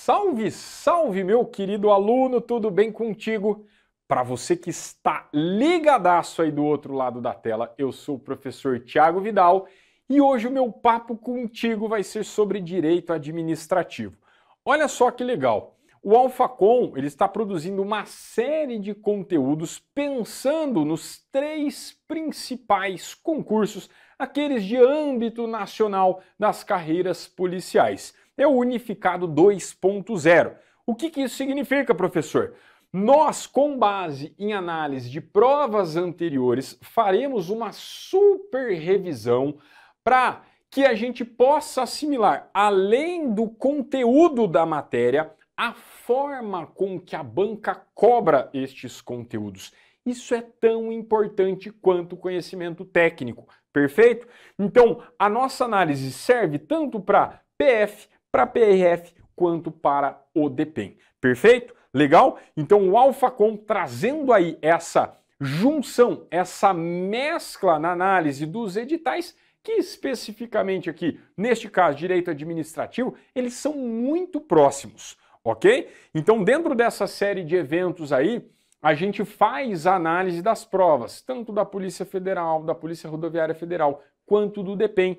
Salve, salve, meu querido aluno, tudo bem contigo? Para você que está ligadaço aí do outro lado da tela, eu sou o professor Thiago Vidal e hoje o meu papo contigo vai ser sobre direito administrativo. Olha só que legal, o Alphacom ele está produzindo uma série de conteúdos pensando nos três principais concursos, aqueles de âmbito nacional das carreiras policiais. É o Unificado 2.0. O que isso significa, professor? Nós, com base em análise de provas anteriores, faremos uma super revisão para que a gente possa assimilar, além do conteúdo da matéria, a forma com que a banca cobra estes conteúdos. Isso é tão importante quanto o conhecimento técnico, perfeito? Então, a nossa análise serve tanto para PF, para PRF, quanto para o DPEM. Perfeito? Legal? Então o Alphacom trazendo aí essa junção, essa mescla na análise dos editais, que especificamente aqui, neste caso, direito administrativo, eles são muito próximos, ok? Então dentro dessa série de eventos aí, a gente faz a análise das provas, tanto da Polícia Federal, da Polícia Rodoviária Federal, quanto do DPEM.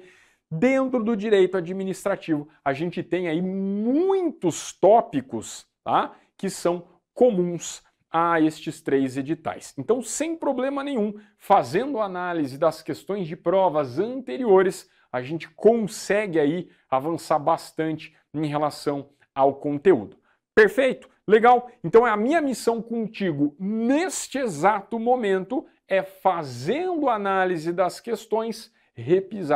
Dentro do direito administrativo, a gente tem aí muitos tópicos, tá, que são comuns a estes três editais. Então, sem problema nenhum, fazendo análise das questões de provas anteriores, a gente consegue aí avançar bastante em relação ao conteúdo. Perfeito? Legal? Então, a minha missão contigo neste exato momento é, fazendo análise das questões,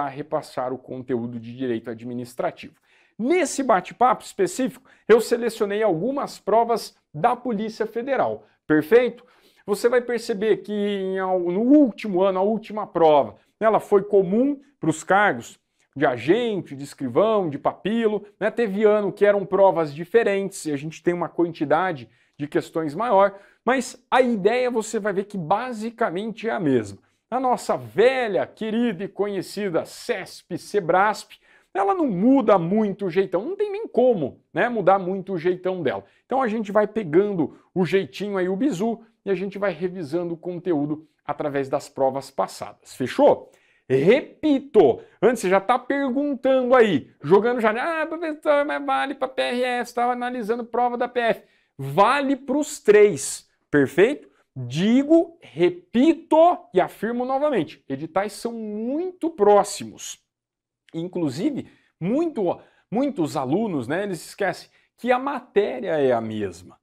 repassar o conteúdo de direito administrativo. Nesse bate-papo específico, eu selecionei algumas provas da Polícia Federal, perfeito? Você vai perceber que no último ano, a última prova, ela foi comum para os cargos de agente, de escrivão, de papilo, né? Teve ano que eram provas diferentes e a gente tem uma quantidade de questões maior, mas a ideia você vai ver que basicamente é a mesma. A nossa velha, querida e conhecida CESP-Sebrasp, ela não muda muito o jeitão, não tem nem como, né, mudar muito o jeitão dela. Então a gente vai pegando o jeitinho aí, o bizu, e a gente vai revisando o conteúdo através das provas passadas. Fechou? Repito, antes você já está perguntando aí, jogando já, professor, mas vale para PRF, estava analisando prova da PF. Vale para os três, perfeito? Digo, repito e afirmo novamente, editais são muito próximos. Inclusive, muitos alunos, né, eles esquecem que a matéria é a mesma.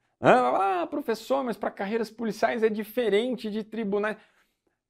Professor, mas para carreiras policiais é diferente de tribunais.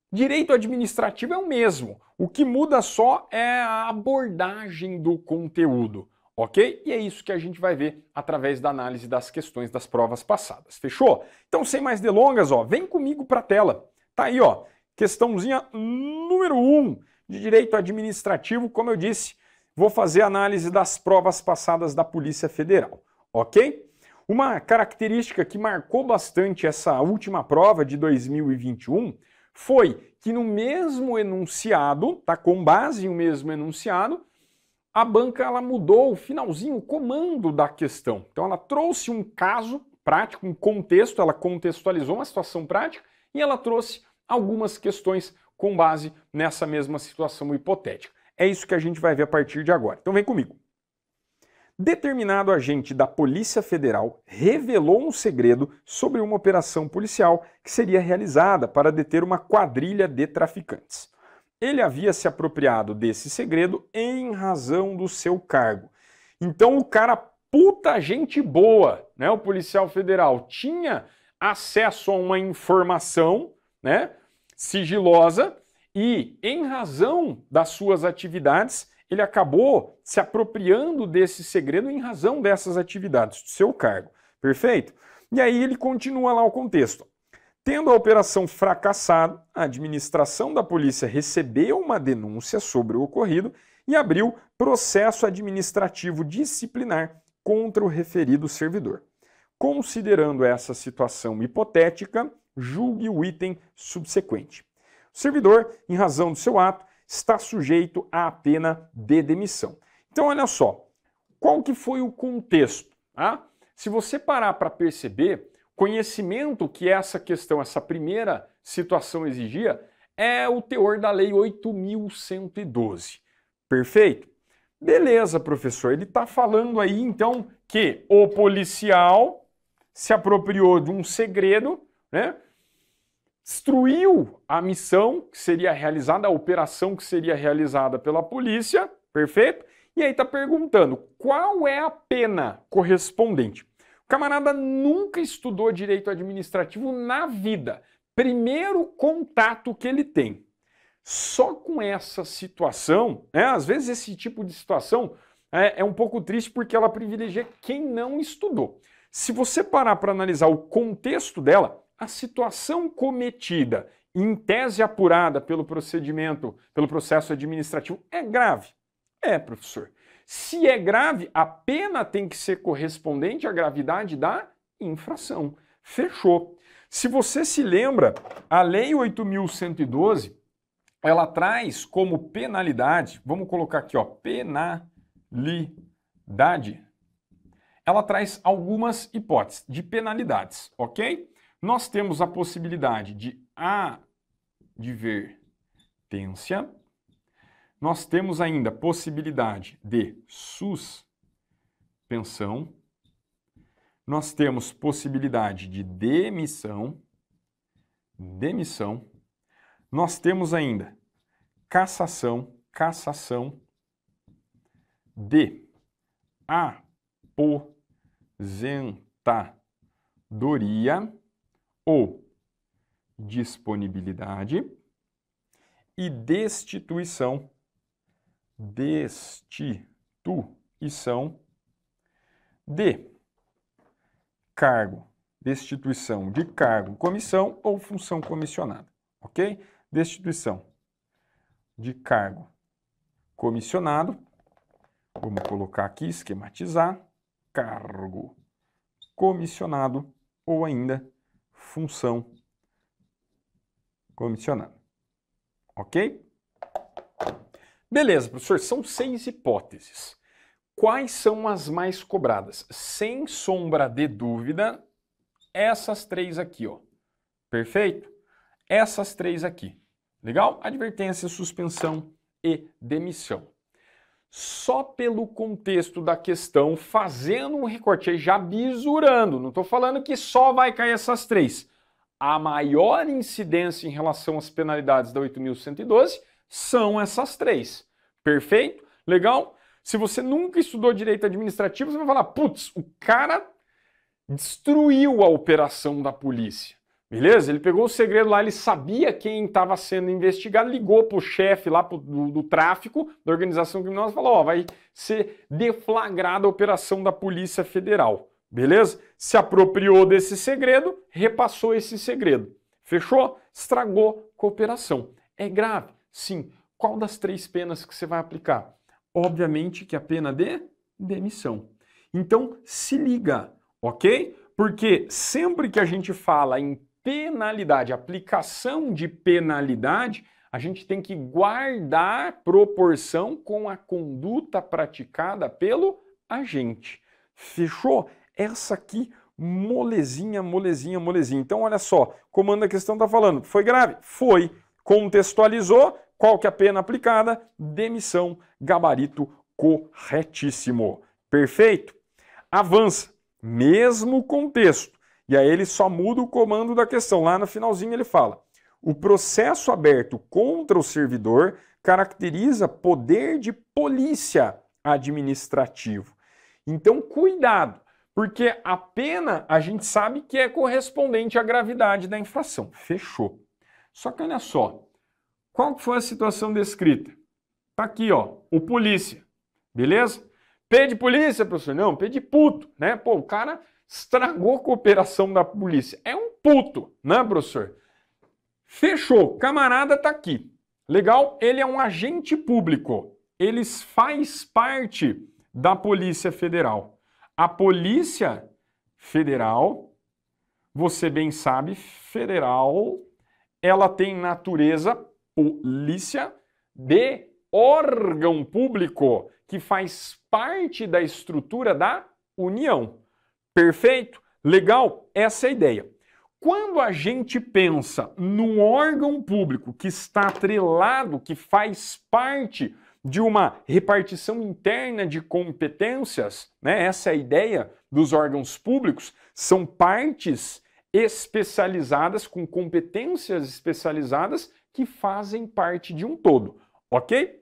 Direito administrativo é o mesmo. O que muda só é a abordagem do conteúdo. Ok? E é isso que a gente vai ver através da análise das questões das provas passadas. Fechou? Então, sem mais delongas, ó, vem comigo para a tela. Tá aí, ó, questãozinha número 1 de direito administrativo. Como eu disse, vou fazer a análise das provas passadas da Polícia Federal. Ok? Uma característica que marcou bastante essa última prova de 2021 foi que no mesmo enunciado, tá, com base em um mesmo enunciado, a banca ela mudou o finalzinho, o comando da questão. Então ela trouxe um caso prático, um contexto, ela contextualizou uma situação prática e ela trouxe algumas questões com base nessa mesma situação hipotética. É isso que a gente vai ver a partir de agora. Então vem comigo. Determinado agente da Polícia Federal revelou um segredo sobre uma operação policial que seria realizada para deter uma quadrilha de traficantes. Ele havia se apropriado desse segredo em razão do seu cargo. Então o cara, puta gente boa, né, o policial federal, tinha acesso a uma informação, né, sigilosa e, em razão das suas atividades, ele acabou se apropriando desse segredo em razão dessas atividades, do seu cargo. Perfeito? E aí ele continua lá o contexto. Tendo a operação fracassado, a administração da polícia recebeu uma denúncia sobre o ocorrido e abriu processo administrativo disciplinar contra o referido servidor. Considerando essa situação hipotética, julgue o item subsequente. O servidor, em razão do seu ato, está sujeito à pena de demissão. Então, olha só, qual que foi o contexto? Tá? Se você parar para perceber, conhecimento que essa questão, essa primeira situação exigia, é o teor da Lei 8.112. Perfeito? Beleza, professor. Ele está falando aí, então, que o policial se apropriou de um segredo, né? Destruiu a missão que seria realizada, a operação que seria realizada pela polícia, perfeito? E aí está perguntando, qual é a pena correspondente? O camarada nunca estudou direito administrativo na vida. Primeiro contato que ele tem. Só com essa situação, às vezes esse tipo de situação é um pouco triste porque ela privilegia quem não estudou. Se você parar para analisar o contexto dela, a situação cometida em tese apurada pelo procedimento, pelo processo administrativo é grave. É, professor. Se é grave, a pena tem que ser correspondente à gravidade da infração. Fechou. Se você se lembra, a Lei 8.112, ela traz como penalidade, vamos colocar aqui, ó, penalidade, ela traz algumas hipóteses de penalidades, ok? Nós temos a possibilidade de advertência, nós temos ainda possibilidade de suspensão, nós temos possibilidade de demissão, nós temos ainda cassação, de aposentadoria ou disponibilidade e destituição de cargo, destituição de cargo, comissão ou função comissionada, ok? Destituição de cargo comissionado, vamos colocar aqui, esquematizar, cargo comissionado ou ainda função comissionada, ok? Beleza, professor, são 6 hipóteses. Quais são as mais cobradas? Sem sombra de dúvida, essas 3 aqui, ó. Perfeito? Essas 3 aqui. Legal? Advertência, suspensão e demissão. Só pelo contexto da questão, fazendo um recorte aí, já bisurando, não estou falando que só vai cair essas 3. A maior incidência em relação às penalidades da 8.112 são essas 3. Perfeito? Legal? Se você nunca estudou direito administrativo, você vai falar, putz, o cara destruiu a operação da polícia. Beleza? Ele pegou o segredo lá, ele sabia quem estava sendo investigado, ligou para o chefe lá do tráfico, da organização criminosa, e falou, ó, vai ser deflagrada a operação da Polícia Federal. Beleza? Se apropriou desse segredo, repassou esse segredo. Fechou? Estragou a operação. É grave? Sim. Qual das 3 penas que você vai aplicar? Obviamente que a pena de demissão. Então, se liga, ok? Porque sempre que a gente fala em penalidade, aplicação de penalidade, a gente tem que guardar proporção com a conduta praticada pelo agente. Fechou? Essa aqui, molezinha. Então, olha só, comando a questão está falando, foi grave? Foi. Contextualizou, qual que é a pena aplicada? Demissão, gabarito corretíssimo. Perfeito? Avança, mesmo contexto. E aí ele só muda o comando da questão. Lá no finalzinho ele fala, o processo aberto contra o servidor caracteriza poder de polícia administrativo. Então, cuidado, porque a pena a gente sabe que é correspondente à gravidade da infração. Fechou. Só que olha só, qual foi a situação descrita? Tá aqui, ó, o polícia, beleza? P de polícia, professor? Não, P de puto, né? Pô, o cara estragou a cooperação da polícia. É um puto, né, professor? Fechou, camarada tá aqui. Legal? Ele é um agente público. Ele faz parte da Polícia Federal. A Polícia Federal, você bem sabe, federal, ela tem natureza polícia de órgão público que faz parte da estrutura da União. Perfeito? Legal? Essa é a ideia. Quando a gente pensa num órgão público que está atrelado, que faz parte de uma repartição interna de competências, né? Essa é a ideia dos órgãos públicos, são partes especializadas, com competências especializadas que fazem parte de um todo, ok?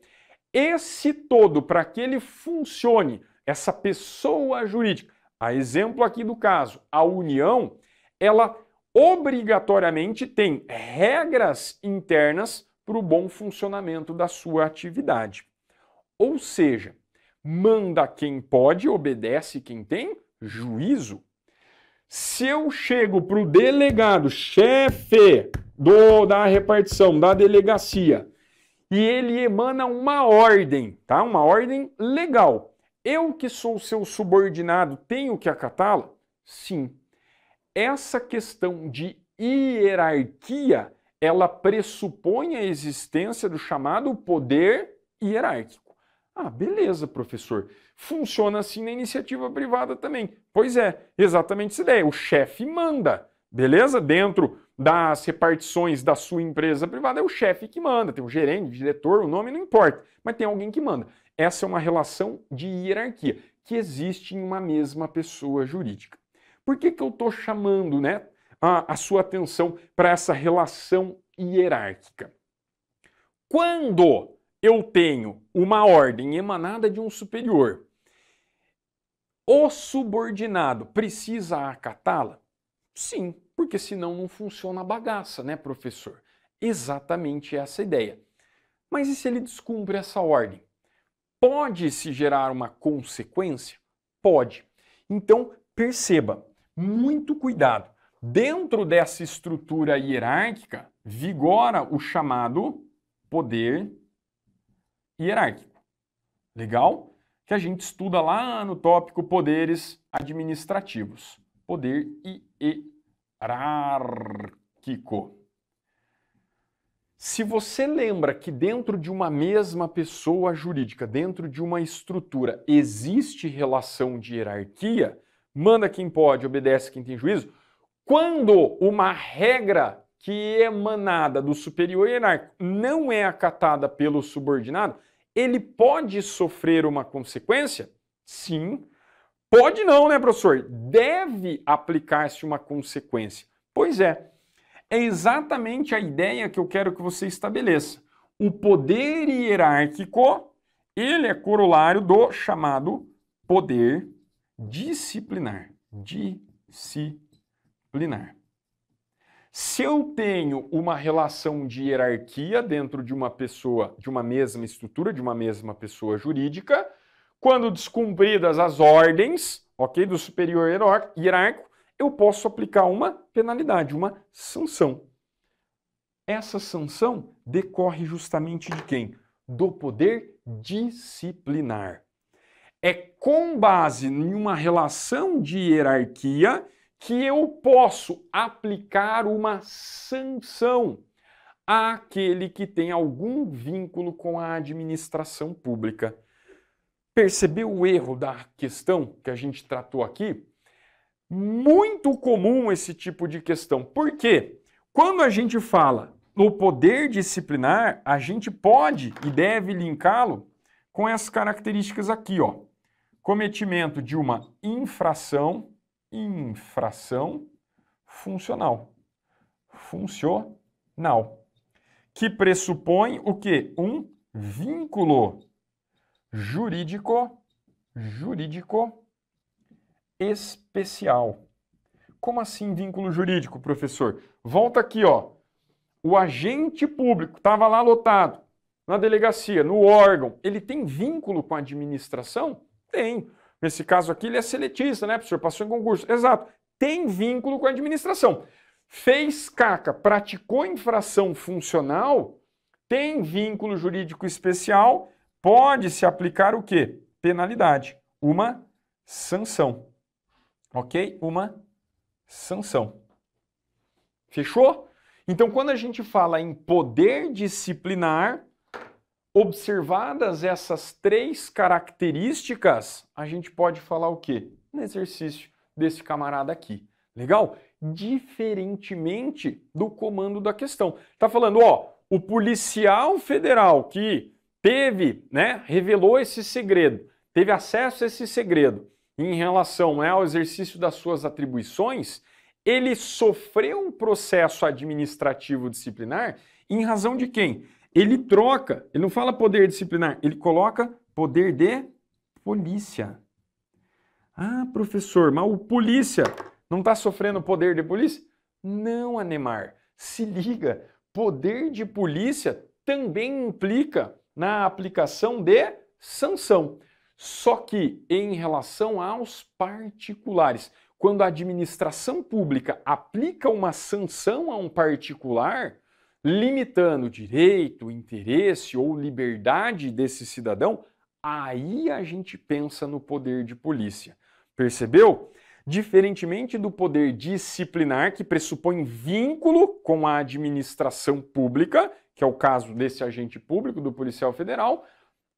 Esse todo, para que ele funcione, essa pessoa jurídica, a exemplo aqui do caso, a União, ela obrigatoriamente tem regras internas para o bom funcionamento da sua atividade. Ou seja, manda quem pode, obedece quem tem juízo. Se eu chego para o delegado, chefe da repartição, da delegacia, e ele emana uma ordem, tá? Uma ordem legal. Eu que sou seu subordinado tenho que acatá-la? Sim. Essa questão de hierarquia, ela pressupõe a existência do chamado poder hierárquico. Ah, beleza, professor. Funciona assim na iniciativa privada também. Pois é, exatamente essa ideia. O chefe manda, beleza? Dentro das repartições da sua empresa privada, é o chefe que manda. Tem o gerente, o diretor, o nome não importa, mas tem alguém que manda. Essa é uma relação de hierarquia que existe em uma mesma pessoa jurídica. Por que eu estou chamando, né, a sua atenção para essa relação hierárquica? Quando eu tenho uma ordem emanada de um superior, o subordinado precisa acatá-la? Sim, porque senão não funciona a bagaça, né, professor? Exatamente essa ideia. Mas e se ele descumpre essa ordem? Pode-se gerar uma consequência? Pode. Então, perceba, muito cuidado. Dentro dessa estrutura hierárquica, vigora o chamado poder hierárquico. Legal? Que a gente estuda lá no tópico poderes administrativos. Poder hierárquico. Se você lembra que dentro de uma mesma pessoa jurídica, dentro de uma estrutura, existe relação de hierarquia, manda quem pode, obedece quem tem juízo, quando uma regra que é emanada do superior hierárquico não é acatada pelo subordinado, ele pode sofrer uma consequência? Sim. Pode não, né, professor? Deve aplicar-se uma consequência. Pois é. É exatamente a ideia que eu quero que você estabeleça. O poder hierárquico, ele é corolário do chamado poder disciplinar. Disciplinar. Se eu tenho uma relação de hierarquia dentro de uma pessoa, de uma mesma estrutura, de uma mesma pessoa jurídica, quando descumpridas as ordens, ok, do superior hierárquico, eu posso aplicar uma penalidade, uma sanção. Essa sanção decorre justamente de quem? Do poder disciplinar. É com base em uma relação de hierarquia que eu posso aplicar uma sanção àquele que tem algum vínculo com a administração pública. Percebeu o erro da questão que a gente tratou aqui? Muito comum esse tipo de questão. Por quê? Quando a gente fala no poder disciplinar, a gente pode e deve linká-lo com essas características aqui, ó. Cometimento de uma infração funcional. Funcional. Que pressupõe o quê? Um vínculo jurídico especial. Como assim vínculo jurídico, professor? Volta aqui, ó. O agente público estava lá lotado, na delegacia, no órgão. Ele tem vínculo com a administração? Tem. Nesse caso aqui, ele é seletista, né, professor? Passou em concurso. Exato. Tem vínculo com a administração. Fez caca, praticou infração funcional, tem vínculo jurídico especial, pode se aplicar o quê? Penalidade. Uma sanção. Ok? Uma sanção. Fechou? Então, quando a gente fala em poder disciplinar, observadas essas três características, a gente pode falar o quê? No exercício desse camarada aqui. Legal? Diferentemente do comando da questão. Tá falando, ó, o policial federal que teve, né, revelou esse segredo, teve acesso a esse segredo em relação, né, ao exercício das suas atribuições, ele sofreu um processo administrativo disciplinar em razão de quem? Ele troca, ele não fala poder disciplinar, ele coloca poder de polícia. Ah, professor, mas o polícia não está sofrendo poder de polícia? Não, Anemar. Se liga, poder de polícia também implica na aplicação de sanção. Só que em relação aos particulares, quando a administração pública aplica uma sanção a um particular, limitando o direito, interesse ou liberdade desse cidadão, aí a gente pensa no poder de polícia. Percebeu? Diferentemente do poder disciplinar, que pressupõe vínculo com a administração pública, que é o caso desse agente público, do policial federal,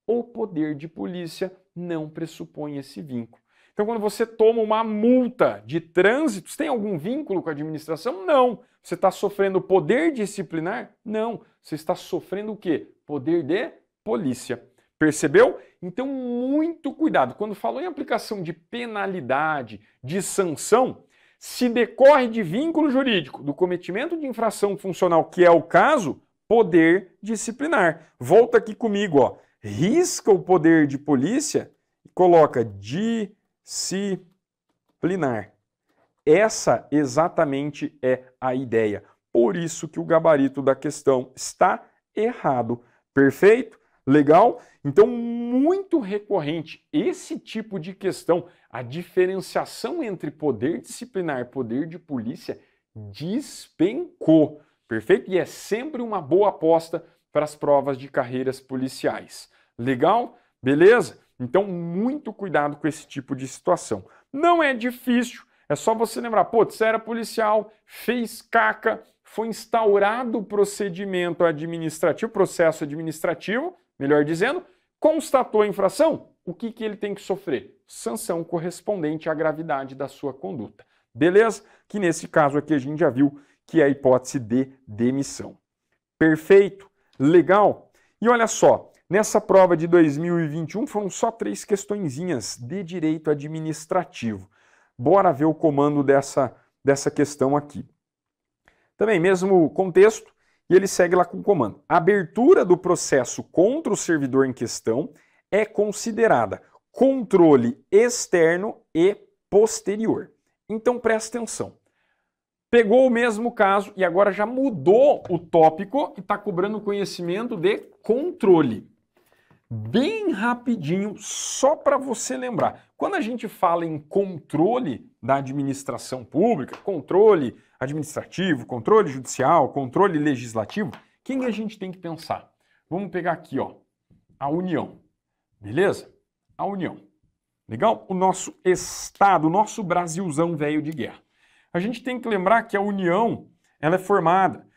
o poder de polícia não pressupõe esse vínculo. Então, quando você toma uma multa de trânsito, você tem algum vínculo com a administração? Não. Você está sofrendo poder disciplinar? Não. Você está sofrendo o quê? Poder de polícia. Percebeu? Então, muito cuidado. Quando falou em aplicação de penalidade, de sanção, se decorre de vínculo jurídico do cometimento de infração funcional, que é o caso, poder disciplinar. Volta aqui comigo, ó. Risca o poder de polícia e coloca disciplinar. Essa exatamente é a ideia. Por isso que o gabarito da questão está errado. Perfeito? Legal? Então, muito recorrente esse tipo de questão, a diferenciação entre poder disciplinar e poder de polícia despencou. Perfeito? E é sempre uma boa aposta para as provas de carreiras policiais. Legal? Beleza? Então, muito cuidado com esse tipo de situação. Não é difícil, é só você lembrar, pô, você era policial, fez caca, foi instaurado o procedimento administrativo, processo administrativo, melhor dizendo, constatou a infração, o que ele tem que sofrer? Sanção correspondente à gravidade da sua conduta. Beleza? Que nesse caso aqui a gente já viu que é a hipótese de demissão. Perfeito? Legal? E olha só, nessa prova de 2021 foram só 3 questõezinhas de direito administrativo. Bora ver o comando dessa questão aqui. Também, mesmo contexto, e ele segue lá com o comando. A abertura do processo contra o servidor em questão é considerada controle externo e posterior. Então presta atenção. Pegou o mesmo caso e agora já mudou o tópico e está cobrando conhecimento de controle. Bem rapidinho, só para você lembrar. Quando a gente fala em controle da administração pública, controle administrativo, controle judicial, controle legislativo, quem a gente tem que pensar? Vamos pegar aqui, ó, a União. Beleza? A União. Legal? O nosso Estado, o nosso Brasilzão velho de guerra. A gente tem que lembrar que a União ela é formada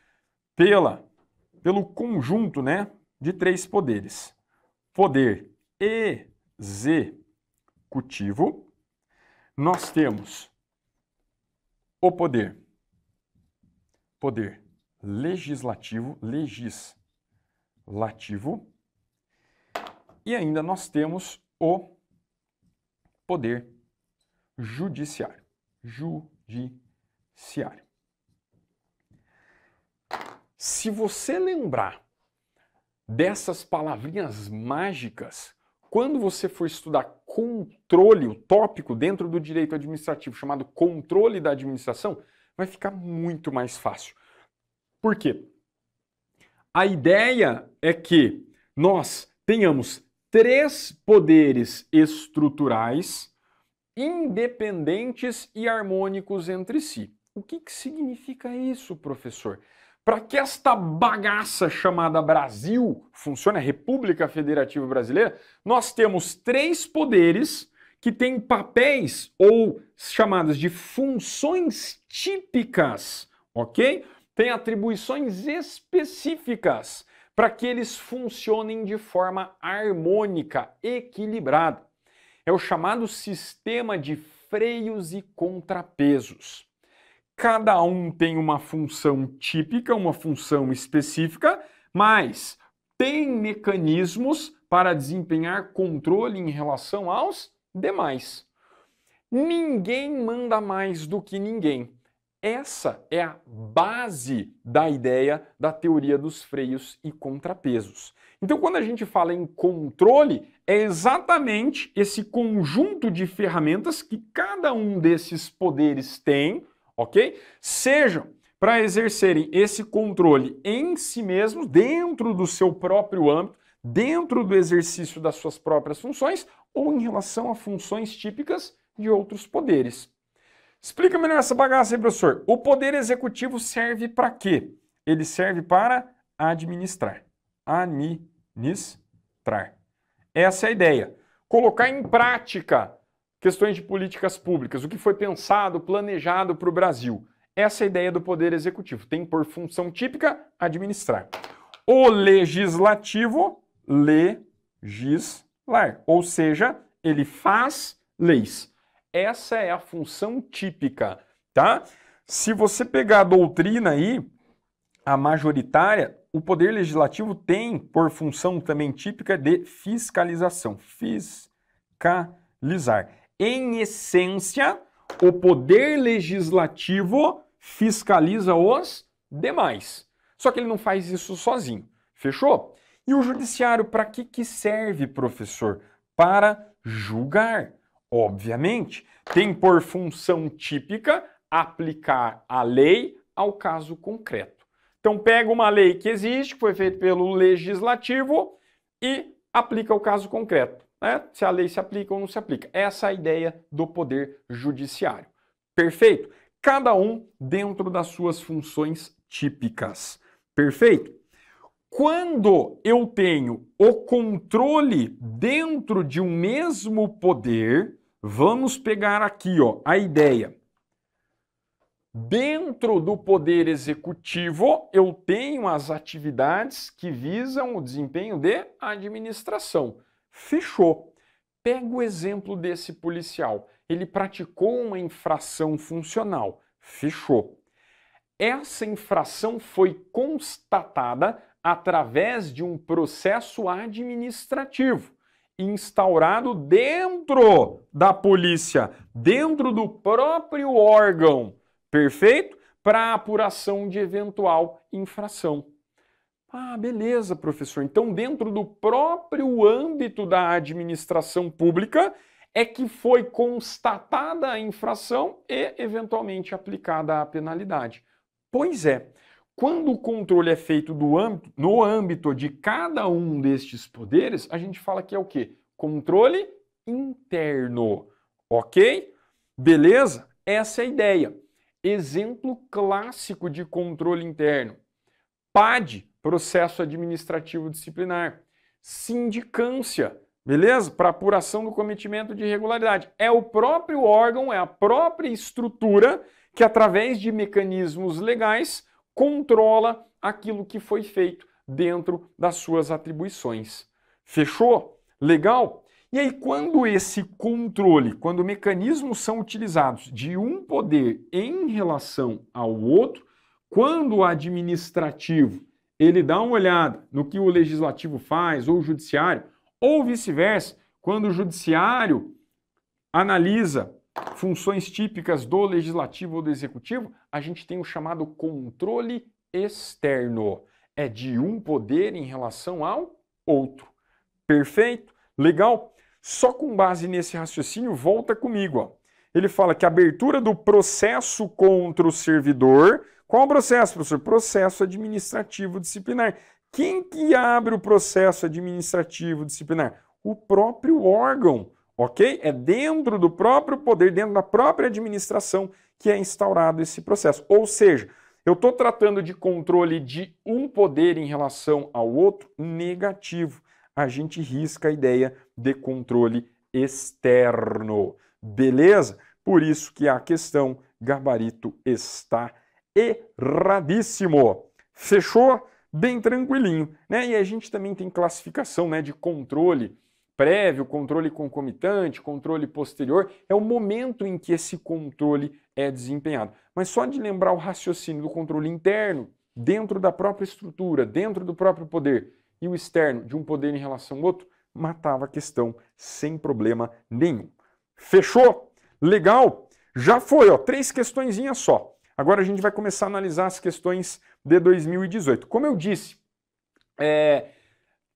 pelo conjunto, né, de 3 poderes. Poder executivo, nós temos o poder legislativo, e ainda nós temos o poder judiciário. Se você lembrar dessas palavrinhas mágicas, quando você for estudar controle, o tópico dentro do direito administrativo chamado controle da administração, vai ficar muito mais fácil. Por quê? A ideia é que nós tenhamos 3 poderes estruturais independentes e harmônicos entre si. O que significa isso, professor? Para que esta bagaça chamada Brasil funcione, a República Federativa Brasileira, nós temos 3 poderes que têm papéis ou chamadas de funções típicas, ok? Tem atribuições específicas para que eles funcionem de forma harmônica, equilibrada. É o chamado sistema de freios e contrapesos. Cada um tem uma função típica, uma função específica, mas tem mecanismos para desempenhar controle em relação aos demais. Ninguém manda mais do que ninguém. Essa é a base da ideia da teoria dos freios e contrapesos. Então, quando a gente fala em controle, é exatamente esse conjunto de ferramentas que cada um desses poderes tem, ok? Sejam para exercerem esse controle em si mesmos, dentro do seu próprio âmbito, dentro do exercício das suas próprias funções, ou em relação a funções típicas de outros poderes. Explica melhor essa bagaça aí, professor. O poder executivo serve para quê? Ele serve para administrar. Administrar. Essa é a ideia. Colocar em prática questões de políticas públicas, o que foi pensado, planejado para o Brasil. Essa é a ideia do poder executivo. Tem por função típica administrar. O legislativo, legislar. Ou seja, ele faz leis. Essa é a função típica, tá? Se você pegar a doutrina aí, a majoritária, o poder legislativo tem por função também típica de fiscalização. Fiscalizar. Em essência, o poder legislativo fiscaliza os demais. Só que ele não faz isso sozinho. Fechou? E o judiciário, para que serve, professor? Para julgar. Obviamente, tem por função típica aplicar a lei ao caso concreto. Então, pega uma lei que existe, que foi feita pelo legislativo e aplica o caso concreto, né? Se a lei se aplica ou não se aplica. Essa é a ideia do poder judiciário. Perfeito? Cada um dentro das suas funções típicas. Perfeito? Quando eu tenho o controle dentro de um mesmo poder, vamos pegar aqui, ó, a ideia. Dentro do poder executivo, eu tenho as atividades que visam o desempenho de administração. Fechou. Pega o exemplo desse policial. Ele praticou uma infração funcional. Fechou. Essa infração foi constatada através de um processo administrativo instaurado dentro da polícia, dentro do próprio órgão, perfeito? Para apuração de eventual infração. Ah, beleza, professor. Então, dentro do próprio âmbito da administração pública é que foi constatada a infração e, eventualmente, aplicada a penalidade. Pois é. Quando o controle é feito no âmbito de cada um destes poderes, a gente fala que é o quê? Controle interno, ok? Beleza? Essa é a ideia. Exemplo clássico de controle interno. PAD, processo administrativo disciplinar. Sindicância, beleza? Para apuração do cometimento de irregularidade. É o próprio órgão, é a própria estrutura que, através de mecanismos legais, controla aquilo que foi feito dentro das suas atribuições. Fechou? Legal? E aí, quando esse controle, quando mecanismos são utilizados de um poder em relação ao outro, quando o administrativo ele dá uma olhada no que o legislativo faz, ou o judiciário, ou vice-versa, quando o judiciário analisa funções típicas do legislativo ou do executivo, a gente tem o chamado controle externo. É de um poder em relação ao outro. Perfeito? Legal? Só com base nesse raciocínio, volta comigo. Ó. Ele fala que a abertura do processo contra o servidor... Qual o processo, professor? Processo administrativo disciplinar. Quem que abre o processo administrativo disciplinar? O próprio órgão. Ok? É dentro do próprio poder, dentro da própria administração que é instaurado esse processo. Ou seja, eu estou tratando de controle de um poder em relação ao outro negativo. A gente risca a ideia de controle externo. Beleza? Por isso que a questão gabarito está erradíssimo. Fechou? Bem tranquilinho, né? E a gente também tem classificação, né, de controle prévio, controle concomitante, controle posterior, é o momento em que esse controle é desempenhado. Mas só de lembrar o raciocínio do controle interno, dentro da própria estrutura, dentro do próprio poder, e o externo, de um poder em relação ao outro, matava a questão sem problema nenhum. Fechou? Legal? Já foi, ó, 3 questõezinhas só. Agora a gente vai começar a analisar as questões de 2018. Como eu disse,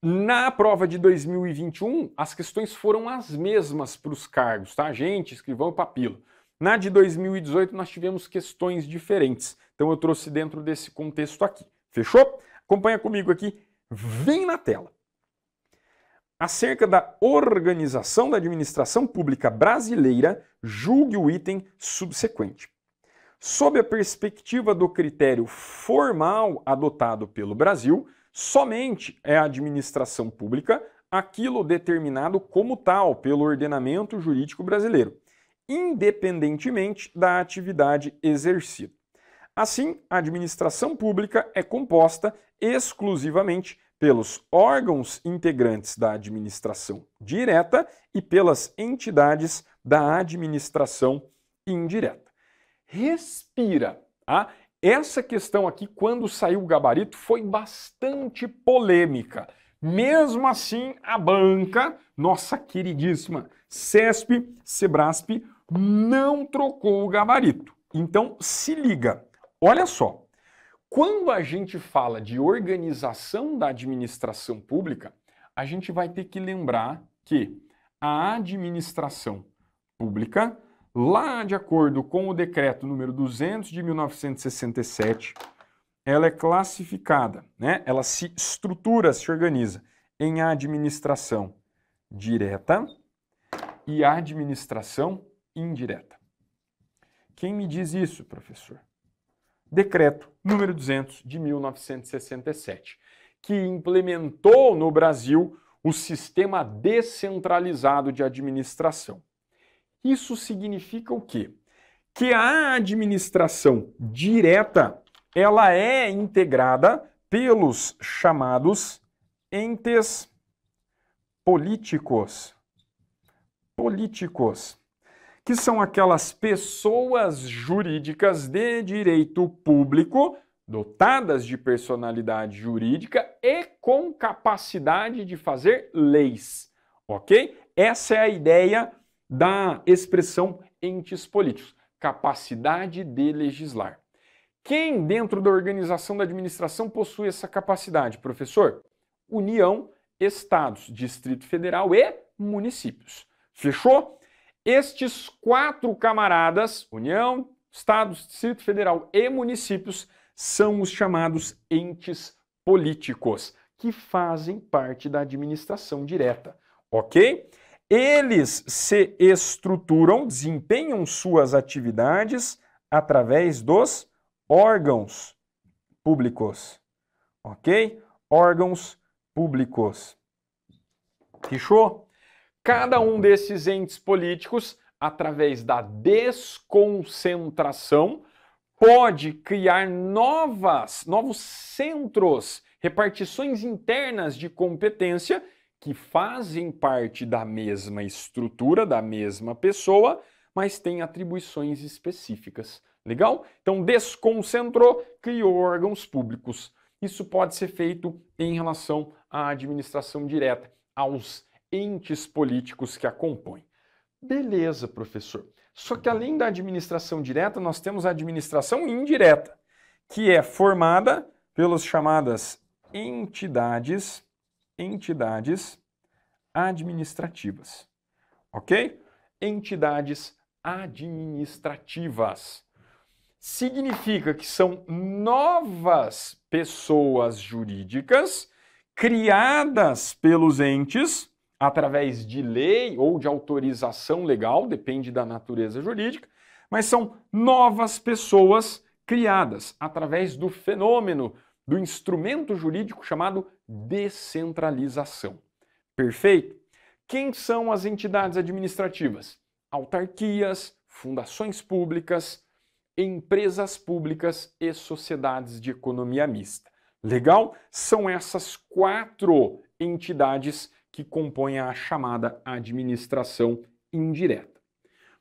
na prova de 2021, as questões foram as mesmas para os cargos, tá? Agente, escrivão e papilo. Na de 2018, nós tivemos questões diferentes. Então eu trouxe dentro desse contexto aqui. Fechou? Acompanha comigo aqui. Vem na tela. Acerca da organização da administração pública brasileira, julgue o item subsequente. Sob a perspectiva do critério formal adotado pelo Brasil, somente é a administração pública aquilo determinado como tal pelo ordenamento jurídico brasileiro, independentemente da atividade exercida. Assim, a administração pública é composta exclusivamente pelos órgãos integrantes da administração direta e pelas entidades da administração indireta. Respira, tá? Essa questão aqui, quando saiu o gabarito, foi bastante polêmica. Mesmo assim, a banca, nossa queridíssima CESP, Sebrasp, não trocou o gabarito. Então, se liga. Olha só. Quando a gente fala de organização da administração pública, a gente vai ter que lembrar que a administração pública, lá de acordo com o decreto número 200 de 1967, ela é classificada, né? Ela se estrutura, se organiza em administração direta e administração indireta. Quem me diz isso, professor? Decreto número 200 de 1967, que implementou no Brasil o sistema descentralizado de administração. Isso significa o quê? Que a administração direta, ela é integrada pelos chamados entes políticos. Que são aquelas pessoas jurídicas de direito público, dotadas de personalidade jurídica e com capacidade de fazer leis, ok? Essa é a ideia da expressão entes políticos, capacidade de legislar. Quem dentro da organização da administração possui essa capacidade, professor? União, estados, Distrito Federal e municípios. Fechou? Estes 4 camaradas, União, Estados, Distrito Federal e municípios, são os chamados entes políticos, que fazem parte da administração direta, ok? Eles se estruturam, desempenham suas atividades através dos órgãos públicos, ok? Órgãos públicos. Fechou? Cada um desses entes políticos, através da desconcentração, pode criar novos centros, repartições internas de competência que fazem parte da mesma estrutura, da mesma pessoa, mas têm atribuições específicas. Legal? Então, desconcentrou, criou órgãos públicos. Isso pode ser feito em relação à administração direta, aos entes políticos que a compõem. Beleza, professor. Só que além da administração direta, nós temos a administração indireta, que é formada pelas chamadas entidades administrativas. Ok? Entidades administrativas. Significa que são novas pessoas jurídicas criadas pelos entes através de lei ou de autorização legal, depende da natureza jurídica, mas são novas pessoas criadas através do fenômeno, do instrumento jurídico chamado descentralização. Perfeito? Quem são as entidades administrativas? Autarquias, fundações públicas, empresas públicas e sociedades de economia mista. Legal? São essas 4 entidades que compõem a chamada administração indireta.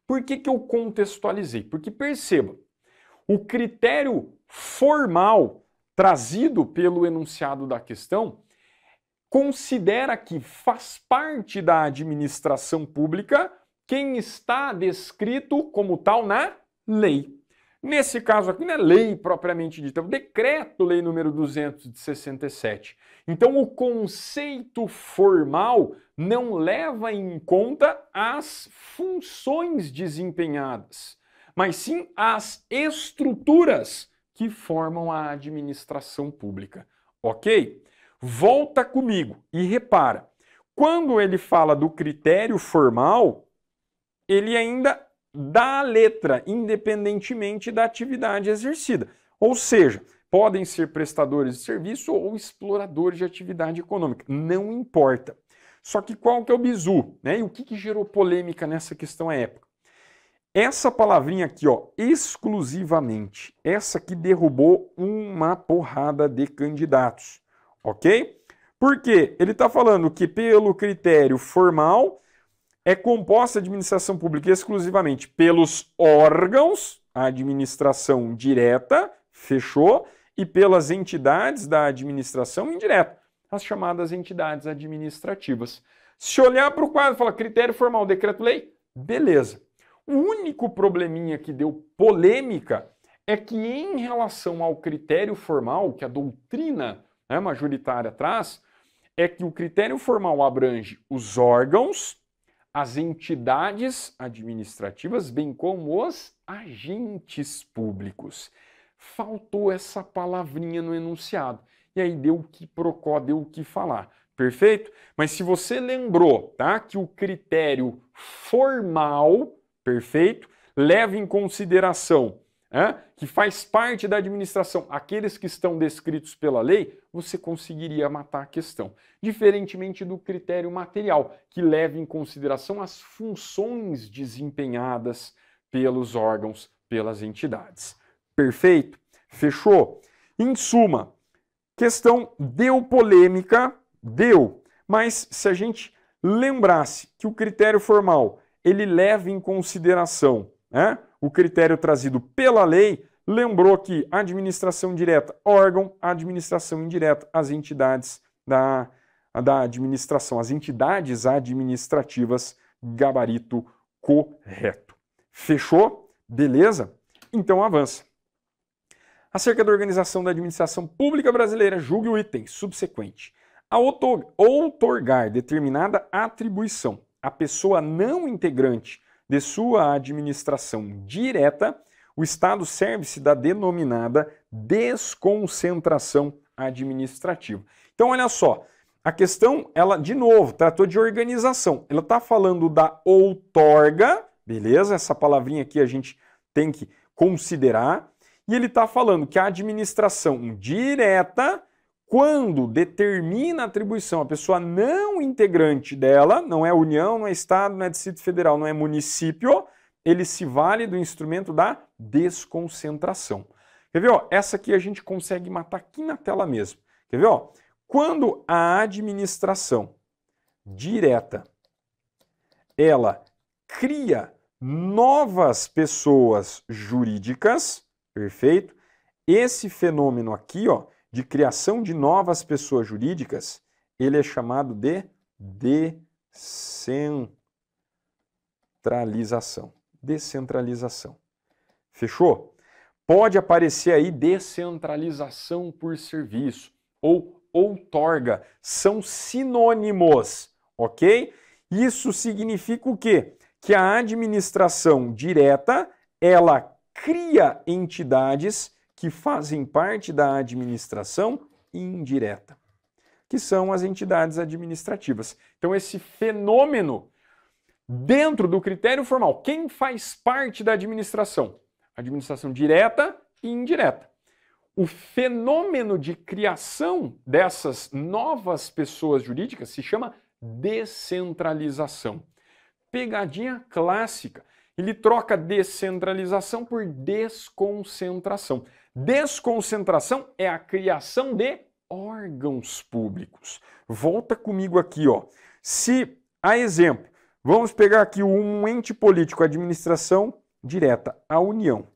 Por que que eu contextualizei? Porque perceba, o critério formal trazido pelo enunciado da questão considera que faz parte da administração pública quem está descrito como tal na lei. Nesse caso aqui não é lei propriamente dita, é o decreto-lei número 267. Então o conceito formal não leva em conta as funções desempenhadas, mas sim as estruturas que formam a administração pública. Ok? Volta comigo e repara, quando ele fala do critério formal, ele ainda dá a letra, independentemente da atividade exercida. Ou seja, podem ser prestadores de serviço ou exploradores de atividade econômica, não importa. Só que qual que é o bizu, né? E o que gerou polêmica nessa questão à época? Essa palavrinha aqui, ó, exclusivamente, essa que derrubou uma porrada de candidatos, ok? Porque ele está falando que pelo critério formal é composta a administração pública exclusivamente pelos órgãos, a administração direta, fechou, e pelas entidades da administração indireta, as chamadas entidades administrativas. Se olhar para o quadro e falar critério formal, decreto-lei, beleza. O único probleminha que deu polêmica é que em relação ao critério formal, que a doutrina majoritária traz, é que o critério formal abrange os órgãos, as entidades administrativas, bem como os agentes públicos. Faltou essa palavrinha no enunciado. E aí deu o que procó, deu o que falar. Perfeito? Mas se você lembrou, tá, que o critério formal, perfeito, leva em consideração que faz parte da administração aqueles que estão descritos pela lei, você conseguiria matar a questão. Diferentemente do critério material, que leva em consideração as funções desempenhadas pelos órgãos, pelas entidades. Perfeito? Fechou? Em suma, questão deu polêmica, deu, mas se a gente lembrasse que o critério formal ele leva em consideração o critério trazido pela lei, lembrou que administração direta, órgão, administração indireta, as entidades da administração, as entidades administrativas, gabarito correto. Fechou? Beleza? Então avança. Acerca da organização da administração pública brasileira, julgue o item subsequente. Ao outorgar determinada atribuição à pessoa não integrante de sua administração direta, o Estado serve-se da denominada desconcentração administrativa. Então, olha só, a questão, ela, de novo, tratou de organização. Ela está falando da outorga, beleza? Essa palavrinha aqui a gente tem que considerar. E ele está falando que a administração direta, quando determina a atribuição à pessoa não integrante dela, não é União, não é Estado, não é Distrito Federal, não é município, ele se vale do instrumento da desconcentração. Quer ver? Ó? Essa aqui a gente consegue matar aqui na tela mesmo. Quer ver? Ó? Quando a administração direta, ela cria novas pessoas jurídicas, perfeito? Esse fenômeno aqui, ó, de criação de novas pessoas jurídicas, ele é chamado de descentralização. Descentralização. Fechou? Pode aparecer aí descentralização por serviço ou outorga. São sinônimos, ok? Isso significa o quê? Que a administração direta, ela cria entidades que fazem parte da administração indireta, que são as entidades administrativas. Então, esse fenômeno, dentro do critério formal, quem faz parte da administração? Administração direta e indireta. O fenômeno de criação dessas novas pessoas jurídicas se chama descentralização. Pegadinha clássica. Ele troca descentralização por desconcentração. Desconcentração é a criação de órgãos públicos. Volta comigo aqui, ó. Se, a exemplo, vamos pegar aqui um ente político, administração direta, a União,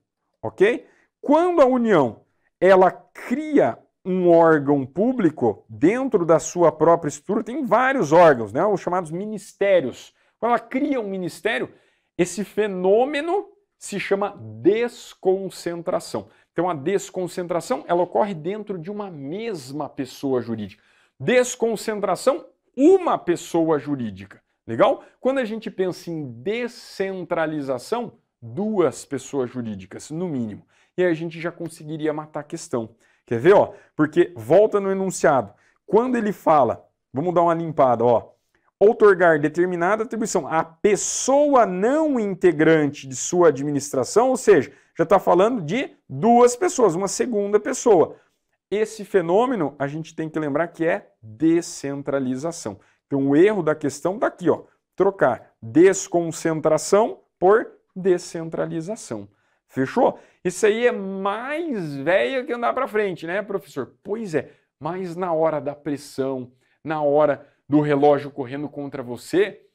ok? Quando a União, ela cria um órgão público dentro da sua própria estrutura, tem vários órgãos, né, os chamados ministérios. Quando ela cria um ministério, esse fenômeno se chama desconcentração. Então a desconcentração, ela ocorre dentro de uma mesma pessoa jurídica. Desconcentração, uma pessoa jurídica. Legal? Quando a gente pensa em descentralização, duas pessoas jurídicas, no mínimo. E aí a gente já conseguiria matar a questão. Quer ver, ó? Porque volta no enunciado. Quando ele fala, vamos dar uma limpada, ó. Outorgar determinada atribuição à pessoa não integrante de sua administração, ou seja, já está falando de duas pessoas, uma segunda pessoa. Esse fenômeno a gente tem que lembrar que é descentralização. Então o erro da questão está aqui, ó. Trocar desconcentração por descentralização. Fechou? Isso aí é mais velho que andar para frente, né, professor? Pois é, mas na hora da pressão, na hora do relógio correndo contra você,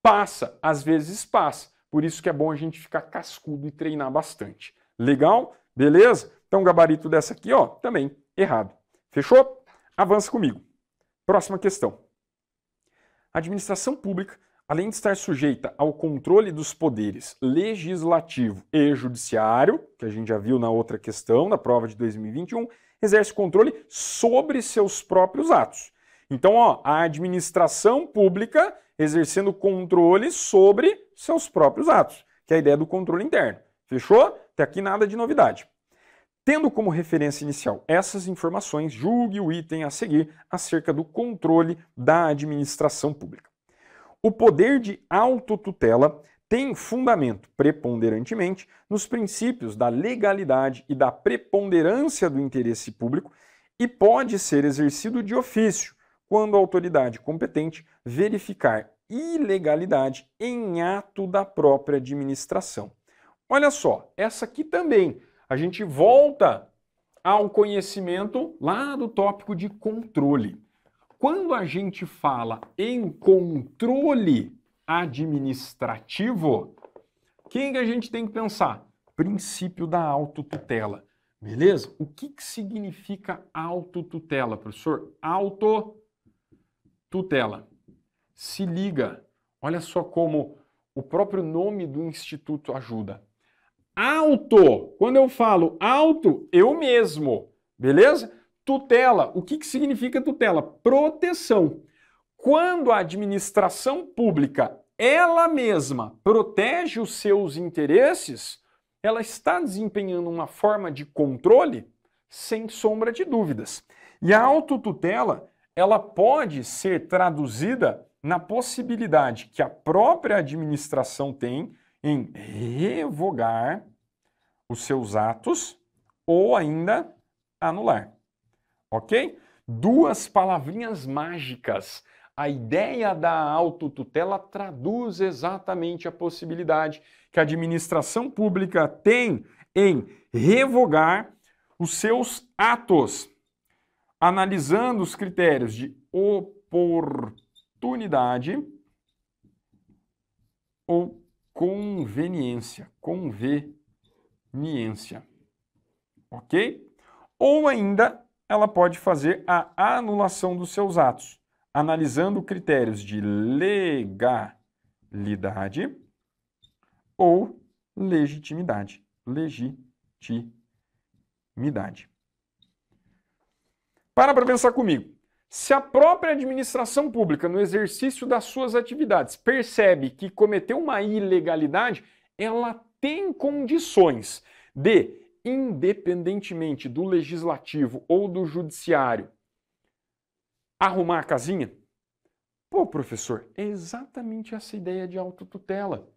passa, às vezes passa. Por isso que é bom a gente ficar cascudo e treinar bastante. Legal? Beleza? Então o gabarito dessa aqui, ó, também errado. Fechou? Avança comigo. Próxima questão. A administração pública, além de estar sujeita ao controle dos poderes legislativo e judiciário, que a gente já viu na outra questão, na prova de 2021, exerce controle sobre seus próprios atos. Então, ó, a administração pública exercendo controle sobre seus próprios atos, que é a ideia do controle interno. Fechou? Até aqui nada de novidade. Tendo como referência inicial essas informações, julgue o item a seguir acerca do controle da administração pública. O poder de autotutela tem fundamento preponderantemente nos princípios da legalidade e da preponderância do interesse público e pode ser exercido de ofício, quando a autoridade competente verificar ilegalidade em ato da própria administração. Olha só, essa aqui também. A gente volta ao conhecimento lá do tópico de controle. Quando a gente fala em controle administrativo, quem que a gente tem que pensar? Princípio da autotutela. Beleza? O que significa autotutela, professor? Autotutela. Se liga. Olha só como o próprio nome do instituto ajuda. Auto. Quando eu falo auto, eu mesmo. Beleza? Tutela. O que significa tutela? Proteção. Quando a administração pública, ela mesma, protege os seus interesses, ela está desempenhando uma forma de controle sem sombra de dúvidas. E a autotutela, ela pode ser traduzida na possibilidade que a própria administração tem em revogar os seus atos ou ainda anular. Ok? Duas palavrinhas mágicas. A ideia da autotutela traduz exatamente a possibilidade que a administração pública tem em revogar os seus atos, analisando os critérios de oportunidade ou conveniência. Ok? Ou ainda ela pode fazer a anulação dos seus atos, analisando critérios de legalidade ou legitimidade. Para pensar comigo. Se a própria administração pública, no exercício das suas atividades, percebe que cometeu uma ilegalidade, ela tem condições de, independentemente do legislativo ou do judiciário, arrumar a casinha? Pô, professor, é exatamente essa ideia de autotutela.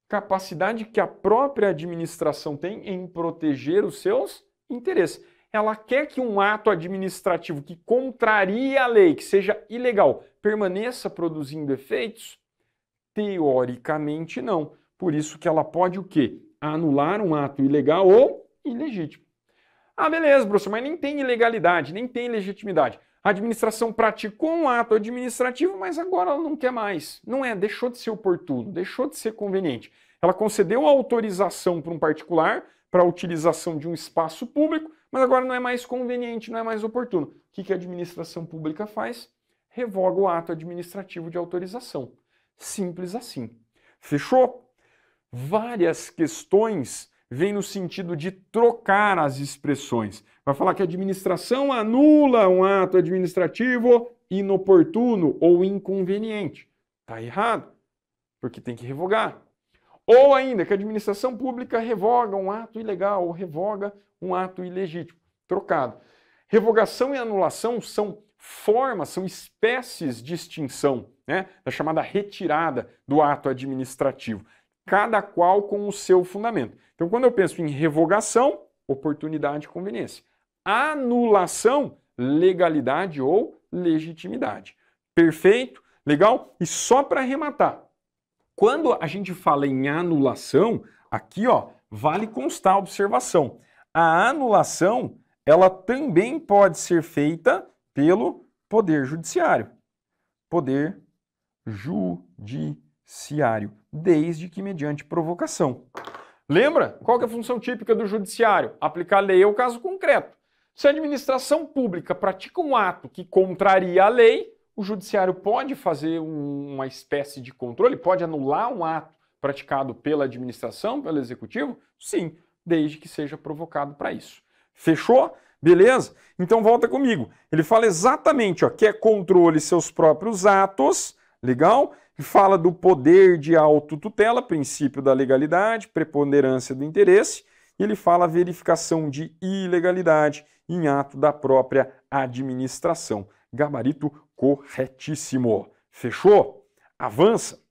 Capacidade que a própria administração tem em proteger os seus interesses. Ela quer que um ato administrativo que contraria a lei, que seja ilegal, permaneça produzindo efeitos? Teoricamente, não. Por isso que ela pode o quê? Anular um ato ilegal ou ilegítimo. Ah, beleza, professor, mas nem tem ilegalidade, nem tem legitimidade. A administração praticou um ato administrativo, mas agora ela não quer mais. Não é, deixou de ser oportuno, deixou de ser conveniente. Ela concedeu a autorização para um particular para a utilização de um espaço público, mas agora não é mais conveniente, não é mais oportuno. O que a administração pública faz? Revoga o ato administrativo de autorização. Simples assim. Fechou? Várias questões vêm no sentido de trocar as expressões. Vai falar que a administração anula um ato administrativo inoportuno ou inconveniente. Está errado, porque tem que revogar. Ou ainda que a administração pública revoga um ato ilegal ou revoga um ato ilegítimo. Trocado. Revogação e anulação são formas, são espécies de extinção, né, da chamada retirada do ato administrativo, cada qual com o seu fundamento. Então, quando eu penso em revogação, oportunidade e conveniência. Anulação, legalidade ou legitimidade. Perfeito? Legal? E só para arrematar, quando a gente fala em anulação, aqui ó, vale constar a observação. A anulação, ela também pode ser feita pelo Poder Judiciário. Poder Judiciário, desde que mediante provocação. Lembra? Qual que é a função típica do Judiciário? Aplicar a lei ao caso concreto. Se a administração pública pratica um ato que contraria a lei, o Judiciário pode fazer uma espécie de controle, pode anular um ato praticado pela administração, pelo Executivo? Sim, desde que seja provocado para isso. Fechou? Beleza? Então volta comigo. Ele fala exatamente, ó, que é controle seus próprios atos, legal? Ele fala do poder de autotutela, princípio da legalidade, preponderância do interesse, e ele fala verificação de ilegalidade em ato da própria administração. Gabarito corretíssimo. Fechou? Avança.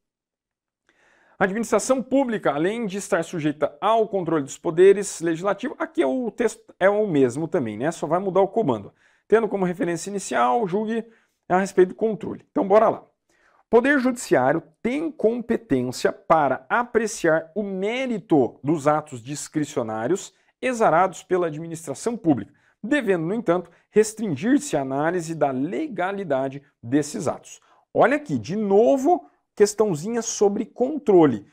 A administração pública, além de estar sujeita ao controle dos poderes legislativos, aqui o texto é o mesmo também, né? Só vai mudar o comando. Tendo como referência inicial, julgue a respeito do controle. Então, bora lá. O Poder Judiciário tem competência para apreciar o mérito dos atos discricionários exarados pela administração pública, devendo, no entanto, restringir-se à análise da legalidade desses atos. Olha aqui, de novo, questãozinha sobre controle.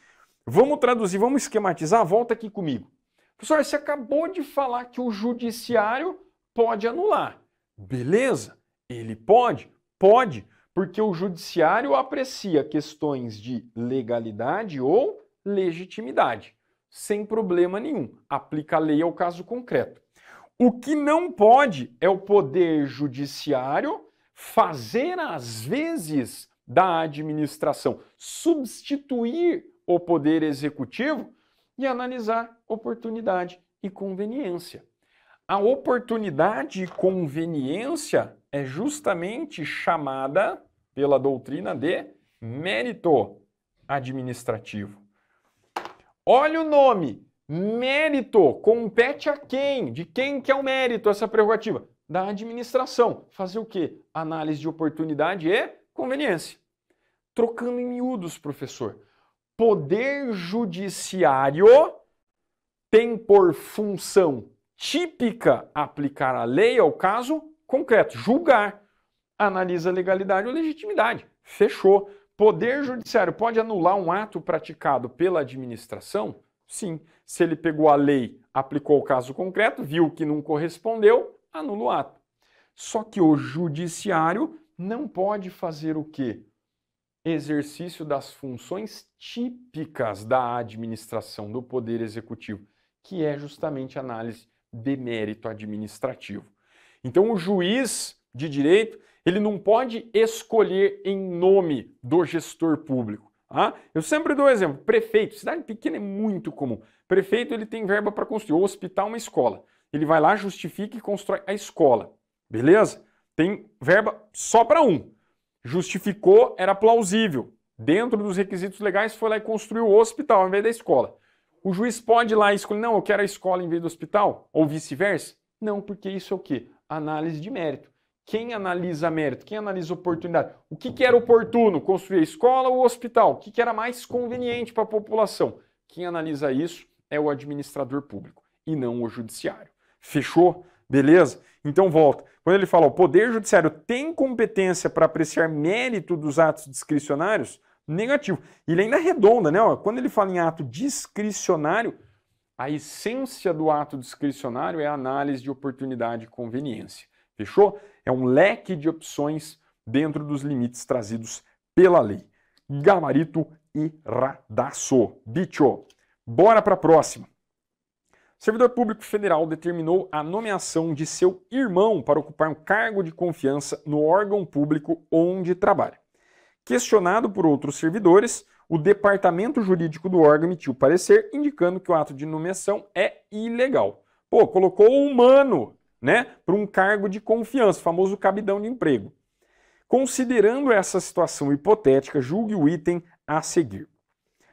Vamos traduzir, vamos esquematizar? Volta aqui comigo. Professor, você acabou de falar que o Judiciário pode anular. Beleza, ele pode? Pode, porque o Judiciário aprecia questões de legalidade ou legitimidade, sem problema nenhum. Aplica a lei ao caso concreto. O que não pode é o Poder Judiciário fazer às vezes da administração, substituir o Poder Executivo e analisar oportunidade e conveniência. A oportunidade e conveniência é justamente chamada pela doutrina de mérito administrativo. Olha o nome, mérito, compete a quem? De quem que é o mérito, essa prerrogativa? Da administração. Fazer o quê? Análise de oportunidade e conveniência. Trocando em miúdos, professor. Poder Judiciário tem por função típica aplicar a lei ao caso concreto, julgar, analisa a legalidade ou legitimidade. Fechou. Poder Judiciário pode anular um ato praticado pela administração? Sim. Se ele pegou a lei, aplicou o caso concreto, viu que não correspondeu, anula o ato. Só que o Judiciário não pode fazer o quê? Exercício das funções típicas da administração, do Poder Executivo, que é justamente a análise de mérito administrativo. Então, o juiz de direito, ele não pode escolher em nome do gestor público. Tá? Eu sempre dou um exemplo. Prefeito, cidade pequena é muito comum. Prefeito, ele tem verba para construir um hospital, uma escola. Ele vai lá, justifica e constrói a escola. Beleza? Tem verba só para um. Justificou, era plausível. Dentro dos requisitos legais, foi lá e construiu o hospital ao invés da escola. O juiz pode ir lá e escolher, não, eu quero a escola em vez do hospital? Ou vice-versa? Não, porque isso é o quê? Análise de mérito. Quem analisa mérito? Quem analisa oportunidade? O que era oportuno? Construir a escola ou o hospital? O que era mais conveniente para a população? Quem analisa isso é o administrador público e não o judiciário. Fechou? Beleza? Então volta. Quando ele fala o Poder Judiciário tem competência para apreciar mérito dos atos discricionários, negativo. Ele ainda arredonda, né? Quando ele fala em ato discricionário, a essência do ato discricionário é a análise de oportunidade e conveniência. Fechou? É um leque de opções dentro dos limites trazidos pela lei. Gabarito erradaço. Bicho. Bora para a próxima. O servidor público federal determinou a nomeação de seu irmão para ocupar um cargo de confiança no órgão público onde trabalha. Questionado por outros servidores, o departamento jurídico do órgão emitiu parecer indicando que o ato de nomeação é ilegal. Pô, colocou o humano, né, para um cargo de confiança, famoso cabidão de emprego. Considerando essa situação hipotética, julgue o item a seguir.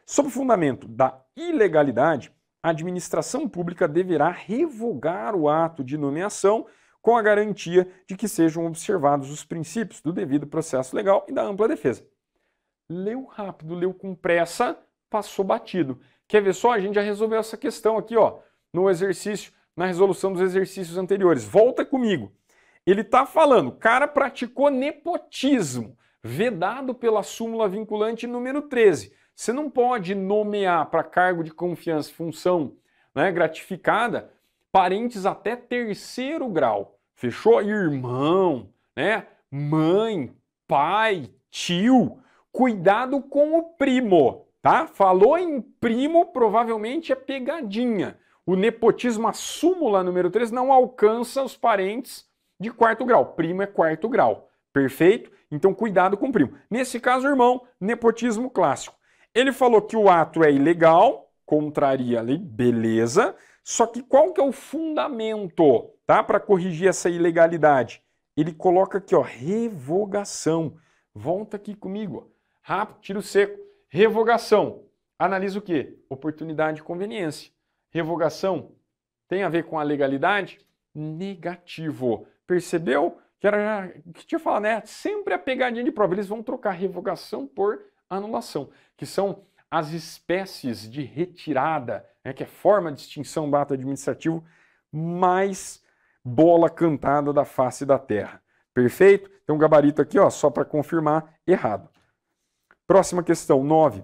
Sob o fundamento da ilegalidade, a administração pública deverá revogar o ato de nomeação com a garantia de que sejam observados os princípios do devido processo legal e da ampla defesa. Leu rápido, leu com pressa, passou batido. Quer ver só? A gente já resolveu essa questão aqui, ó, no exercício, na resolução dos exercícios anteriores. Volta comigo. Ele está falando, o cara praticou nepotismo, vedado pela súmula vinculante número 13. Você não pode nomear para cargo de confiança, função, né, gratificada, parentes até terceiro grau. Fechou? Irmão, né, mãe, pai, tio. Cuidado com o primo, tá? Falou em primo, provavelmente é pegadinha. O nepotismo, a súmula número 3, não alcança os parentes de quarto grau. Primo é quarto grau. Perfeito? Então, cuidado com o primo. Nesse caso, irmão, nepotismo clássico. Ele falou que o ato é ilegal, contraria a lei, beleza. Só que qual que é o fundamento, tá, para corrigir essa ilegalidade? Ele coloca aqui, ó, revogação. Volta aqui comigo, ó. Rápido, tiro seco. Revogação. Analisa o quê? Oportunidade e conveniência. Revogação tem a ver com a legalidade? Negativo. Percebeu? Que tinha falado, né? Sempre a pegadinha de prova. Eles vão trocar revogação por anulação, que são as espécies de retirada, né, que é forma de extinção do ato administrativo mais bola cantada da face da terra. Perfeito? Então, gabarito aqui, ó, só para confirmar, errado. Próxima questão, 9.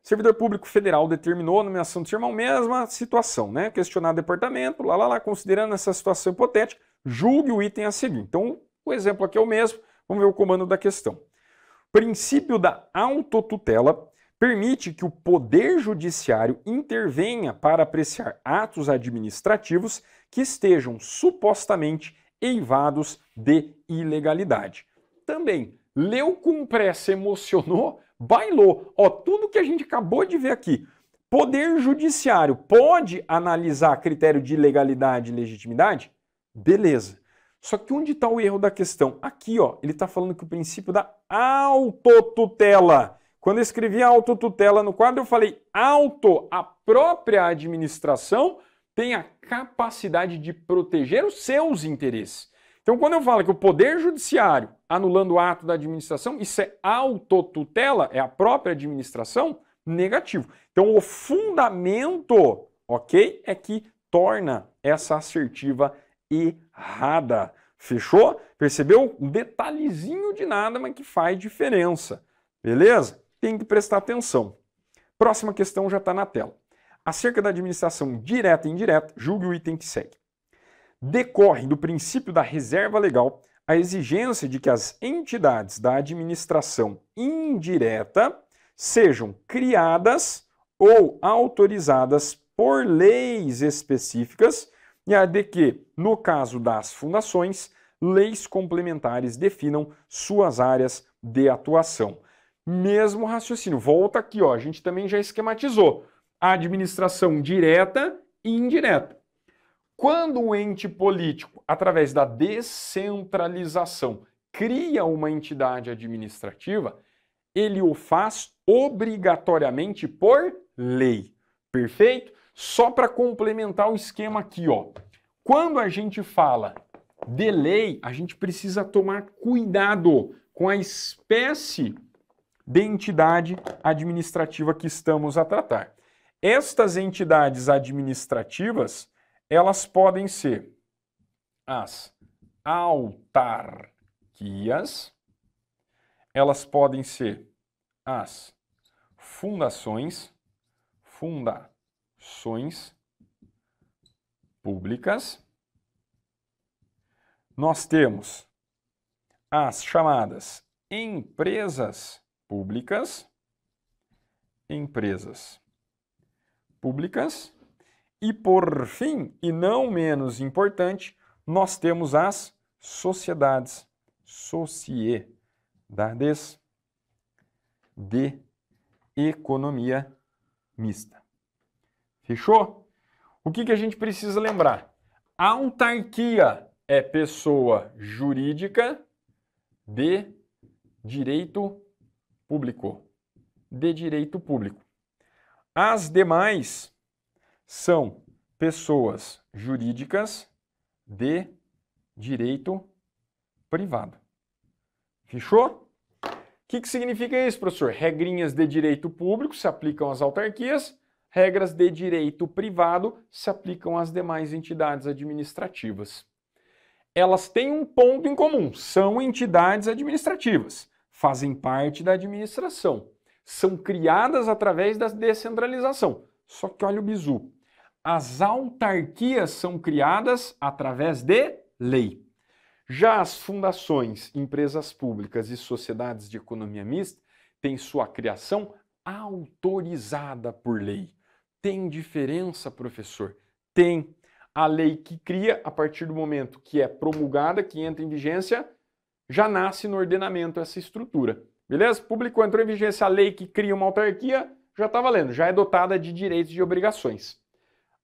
Servidor público federal determinou a nomeação do seu irmão, mesma situação, né? Questionado o departamento, considerando essa situação hipotética, julgue o item a seguir. Então, o exemplo aqui é o mesmo, vamos ver o comando da questão. O princípio da autotutela permite que o Poder Judiciário intervenha para apreciar atos administrativos que estejam supostamente eivados de ilegalidade. Também, leu com pressa, emocionou, bailou. Ó, tudo que a gente acabou de ver aqui. Poder Judiciário pode analisar critério de ilegalidade e legitimidade? Beleza. Só que onde está o erro da questão? Aqui, ó, ele está falando que o princípio da autotutela. Quando eu escrevi autotutela no quadro, eu falei auto, a própria administração tem a capacidade de proteger os seus interesses. Então, quando eu falo que o Poder Judiciário anulando o ato da administração, isso é autotutela, é a própria administração? Negativo. Então, o fundamento, ok, é que torna essa assertiva errada. Fechou? Percebeu? Um detalhezinho de nada, mas que faz diferença. Beleza? Tem que prestar atenção. Próxima questão já está na tela. Acerca da administração direta e indireta, julgue o item que segue. Decorre do princípio da reserva legal a exigência de que as entidades da administração indireta sejam criadas ou autorizadas por leis específicas e a de que, no caso das fundações, leis complementares definam suas áreas de atuação. Mesmo raciocínio. Volta aqui, ó, a gente também já esquematizou. A administração direta e indireta. Quando um ente político, através da descentralização, cria uma entidade administrativa, ele o faz obrigatoriamente por lei. Perfeito? Só para complementar o esquema aqui, ó. Quando a gente fala de lei, a gente precisa tomar cuidado com a espécie de entidade administrativa que estamos a tratar. Estas entidades administrativas, elas podem ser as autarquias, elas podem ser as fundações públicas. Nós temos as chamadas empresas públicas, e por fim, e não menos importante, nós temos as sociedades de economia mista. Fechou? O que a gente precisa lembrar? A autarquia é pessoa jurídica de direito público. As demais são pessoas jurídicas de direito privado. Fechou? O que significa isso, professor? Regrinhas de direito público se aplicam às autarquias, regras de direito privado se aplicam às demais entidades administrativas. Elas têm um ponto em comum, são entidades administrativas, fazem parte da administração, são criadas através da descentralização. Só que olha o bizu, as autarquias são criadas através de lei. Já as fundações, empresas públicas e sociedades de economia mista têm sua criação autorizada por lei. Tem diferença, professor? Tem. A lei que cria, a partir do momento que é promulgada, que entra em vigência, já nasce no ordenamento essa estrutura. Beleza? Publicou, entrou em vigência a lei que cria uma autarquia, já está valendo, já é dotada de direitos e de obrigações.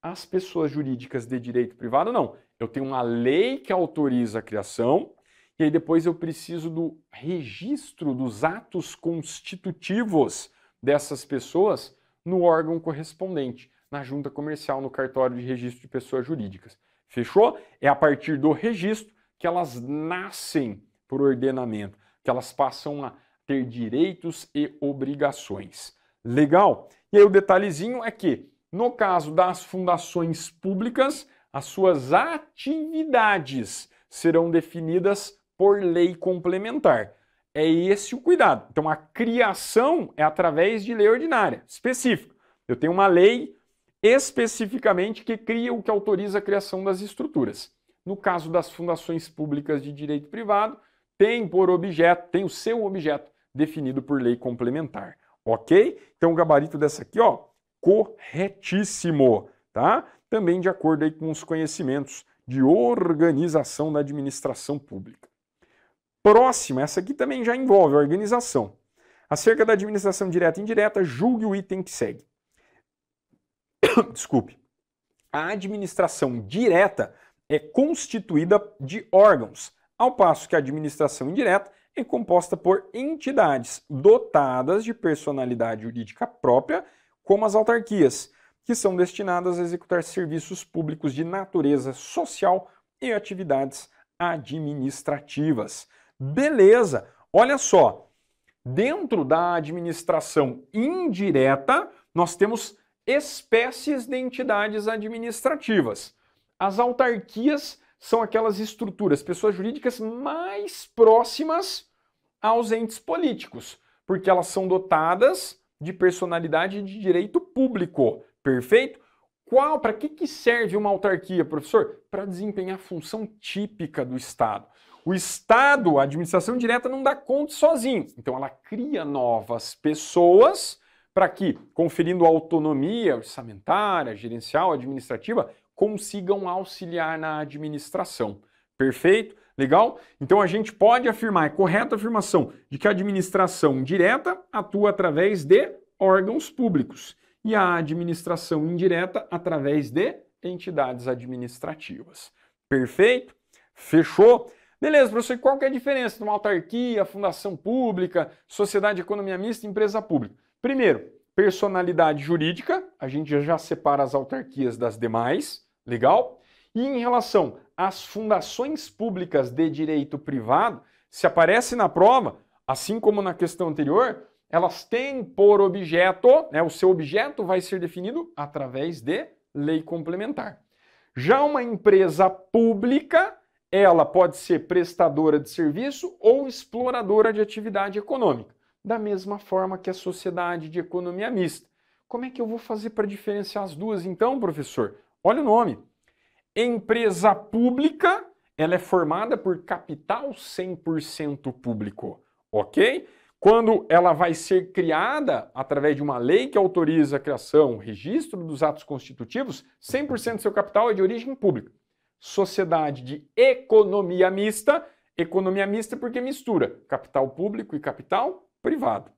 As pessoas jurídicas de direito privado, não. Eu tenho uma lei que autoriza a criação, e aí depois eu preciso do registro dos atos constitutivos dessas pessoas no órgão correspondente, na junta comercial, no cartório de registro de pessoas jurídicas. Fechou? É a partir do registro que elas nascem por ordenamento, que elas passam a ter direitos e obrigações. Legal? E aí o detalhezinho é que, no caso das fundações públicas, as suas atividades serão definidas por lei complementar. É esse o cuidado. Então a criação é através de lei ordinária, específica. Eu tenho uma lei especificamente que cria o que autoriza a criação das estruturas. No caso das fundações públicas de direito privado, tem por objeto, tem o seu objeto definido por lei complementar. Ok? Então o gabarito dessa aqui, ó, corretíssimo, tá? Também de acordo aí com os conhecimentos de organização da administração pública. Próxima, essa aqui também já envolve a organização. Acerca da administração direta e indireta, julgue o item que segue. Desculpe. A administração direta é constituída de órgãos, ao passo que a administração indireta é composta por entidades dotadas de personalidade jurídica própria, como as autarquias, que são destinadas a executar serviços públicos de natureza social e atividades administrativas. Beleza! Olha só, dentro da administração indireta, nós temos espécies de entidades administrativas. As autarquias são aquelas estruturas, pessoas jurídicas mais próximas aos entes políticos, porque elas são dotadas de personalidade de direito público. Perfeito? Para que serve uma autarquia, professor? Para desempenhar a função típica do Estado. O Estado, a administração direta, não dá conta sozinho. Então ela cria novas pessoas para que, conferindo autonomia orçamentária, gerencial, administrativa, consigam auxiliar na administração. Perfeito? Legal? Então a gente pode afirmar, é correta a afirmação, de que a administração direta atua através de órgãos públicos e a administração indireta através de entidades administrativas. Perfeito? Fechou? Beleza, professor, e qual que é a diferença de uma autarquia, fundação pública, sociedade de economia mista e empresa pública? Primeiro, personalidade jurídica, a gente já separa as autarquias das demais, legal? E em relação às fundações públicas de direito privado, se aparece na prova, assim como na questão anterior, elas têm por objeto, o seu objeto vai ser definido através de lei complementar. Já uma empresa pública, ela pode ser prestadora de serviço ou exploradora de atividade econômica. Da mesma forma que a sociedade de economia mista. Como é que eu vou fazer para diferenciar as duas então, professor? Olha o nome. Empresa pública, ela é formada por capital 100% público, ok? Quando ela vai ser criada através de uma lei que autoriza a criação, o registro dos atos constitutivos, 100% do seu capital é de origem pública. Sociedade de economia mista porque mistura capital público e capital privado.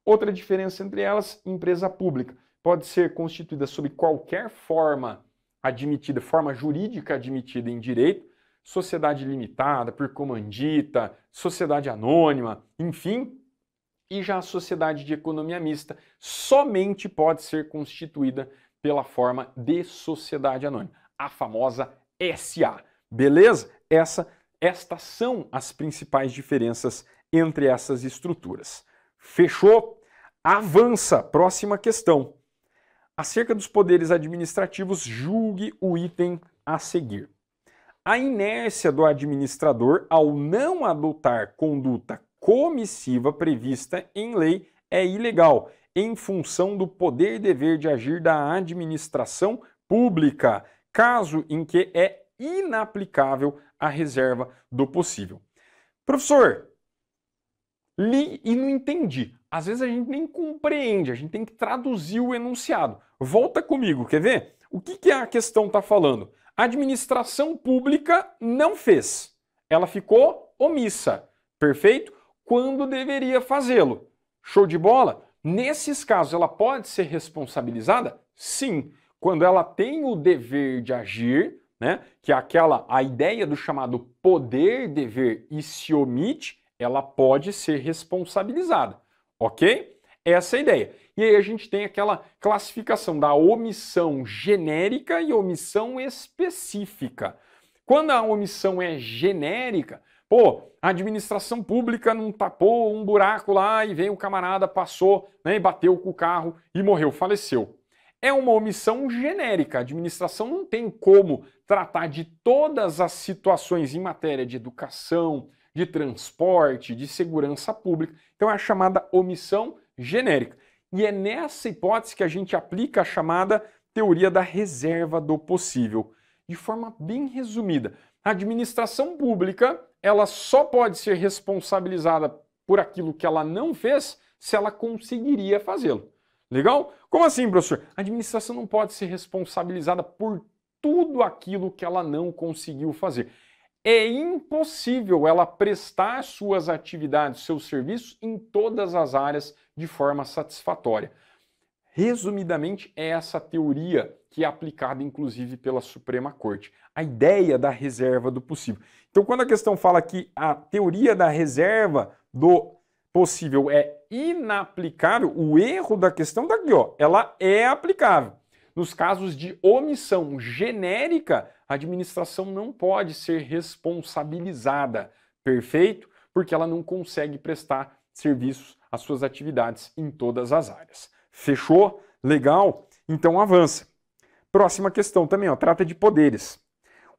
Outra diferença entre elas, empresa pública pode ser constituída sob qualquer forma admitida, forma jurídica admitida em direito, sociedade limitada, por comandita, sociedade anônima, enfim. E já a sociedade de economia mista somente pode ser constituída pela forma de sociedade anônima, a famosa SA. Beleza? Estas são as principais diferenças entre essas estruturas. Fechou? Avança. Próxima questão. Acerca dos poderes administrativos, julgue o item a seguir. A inércia do administrador ao não adotar conduta comissiva prevista em lei é ilegal, em função do poder e dever de agir da administração pública, caso em que é inaplicável a reserva do possível. Professor, li e não entendi. Às vezes a gente nem compreende, a gente tem que traduzir o enunciado. Volta comigo, quer ver? O que a questão está falando? A administração pública não fez. Ela ficou omissa, perfeito? Quando deveria fazê-lo. Show de bola? Nesses casos, ela pode ser responsabilizada? Sim. Quando ela tem o dever de agir, né, que é a ideia do chamado poder-dever e se omite, ela pode ser responsabilizada, ok? Essa é a ideia. E aí a gente tem aquela classificação da omissão genérica e omissão específica. Quando a omissão é genérica, a administração pública não tapou um buraco lá e veio um camarada, passou, né, e bateu com o carro e morreu, faleceu. É uma omissão genérica. A administração não tem como tratar de todas as situações em matéria de educação, de transporte, de segurança pública. Então é a chamada omissão genérica. E é nessa hipótese que a gente aplica a chamada teoria da reserva do possível. De forma bem resumida, a administração pública ela só pode ser responsabilizada por aquilo que ela não fez se ela conseguiria fazê-lo. Legal? Como assim, professor? A administração não pode ser responsabilizada por tudo aquilo que ela não conseguiu fazer. É impossível ela prestar suas atividades, seus serviços em todas as áreas de forma satisfatória. Resumidamente, é essa teoria que é aplicada, inclusive, pela Suprema Corte. A ideia da reserva do possível. Então, quando a questão fala que a teoria da reserva do possível é inaplicável, o erro da questão está aqui, ó. Ela é aplicável. Nos casos de omissão genérica, a administração não pode ser responsabilizada, perfeito? Porque ela não consegue prestar serviços às suas atividades em todas as áreas. Fechou? Legal? Então avança. Próxima questão também, ó, trata de poderes.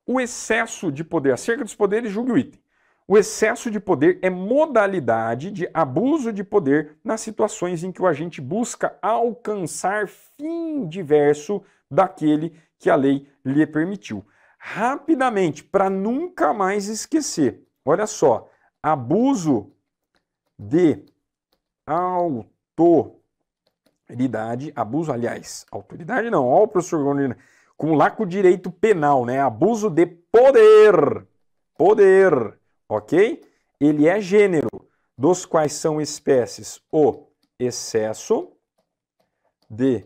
O excesso de poder, acerca dos poderes, julgue o item. O excesso de poder é modalidade de abuso de poder nas situações em que o agente busca alcançar fim diverso daquele que a lei lhe permitiu. Rapidamente, para nunca mais esquecer, olha só, abuso de autoridade, autoridade não, ó o professor com lá com o direito penal, né? Abuso de poder, ok? Ele é gênero, dos quais são espécies o excesso de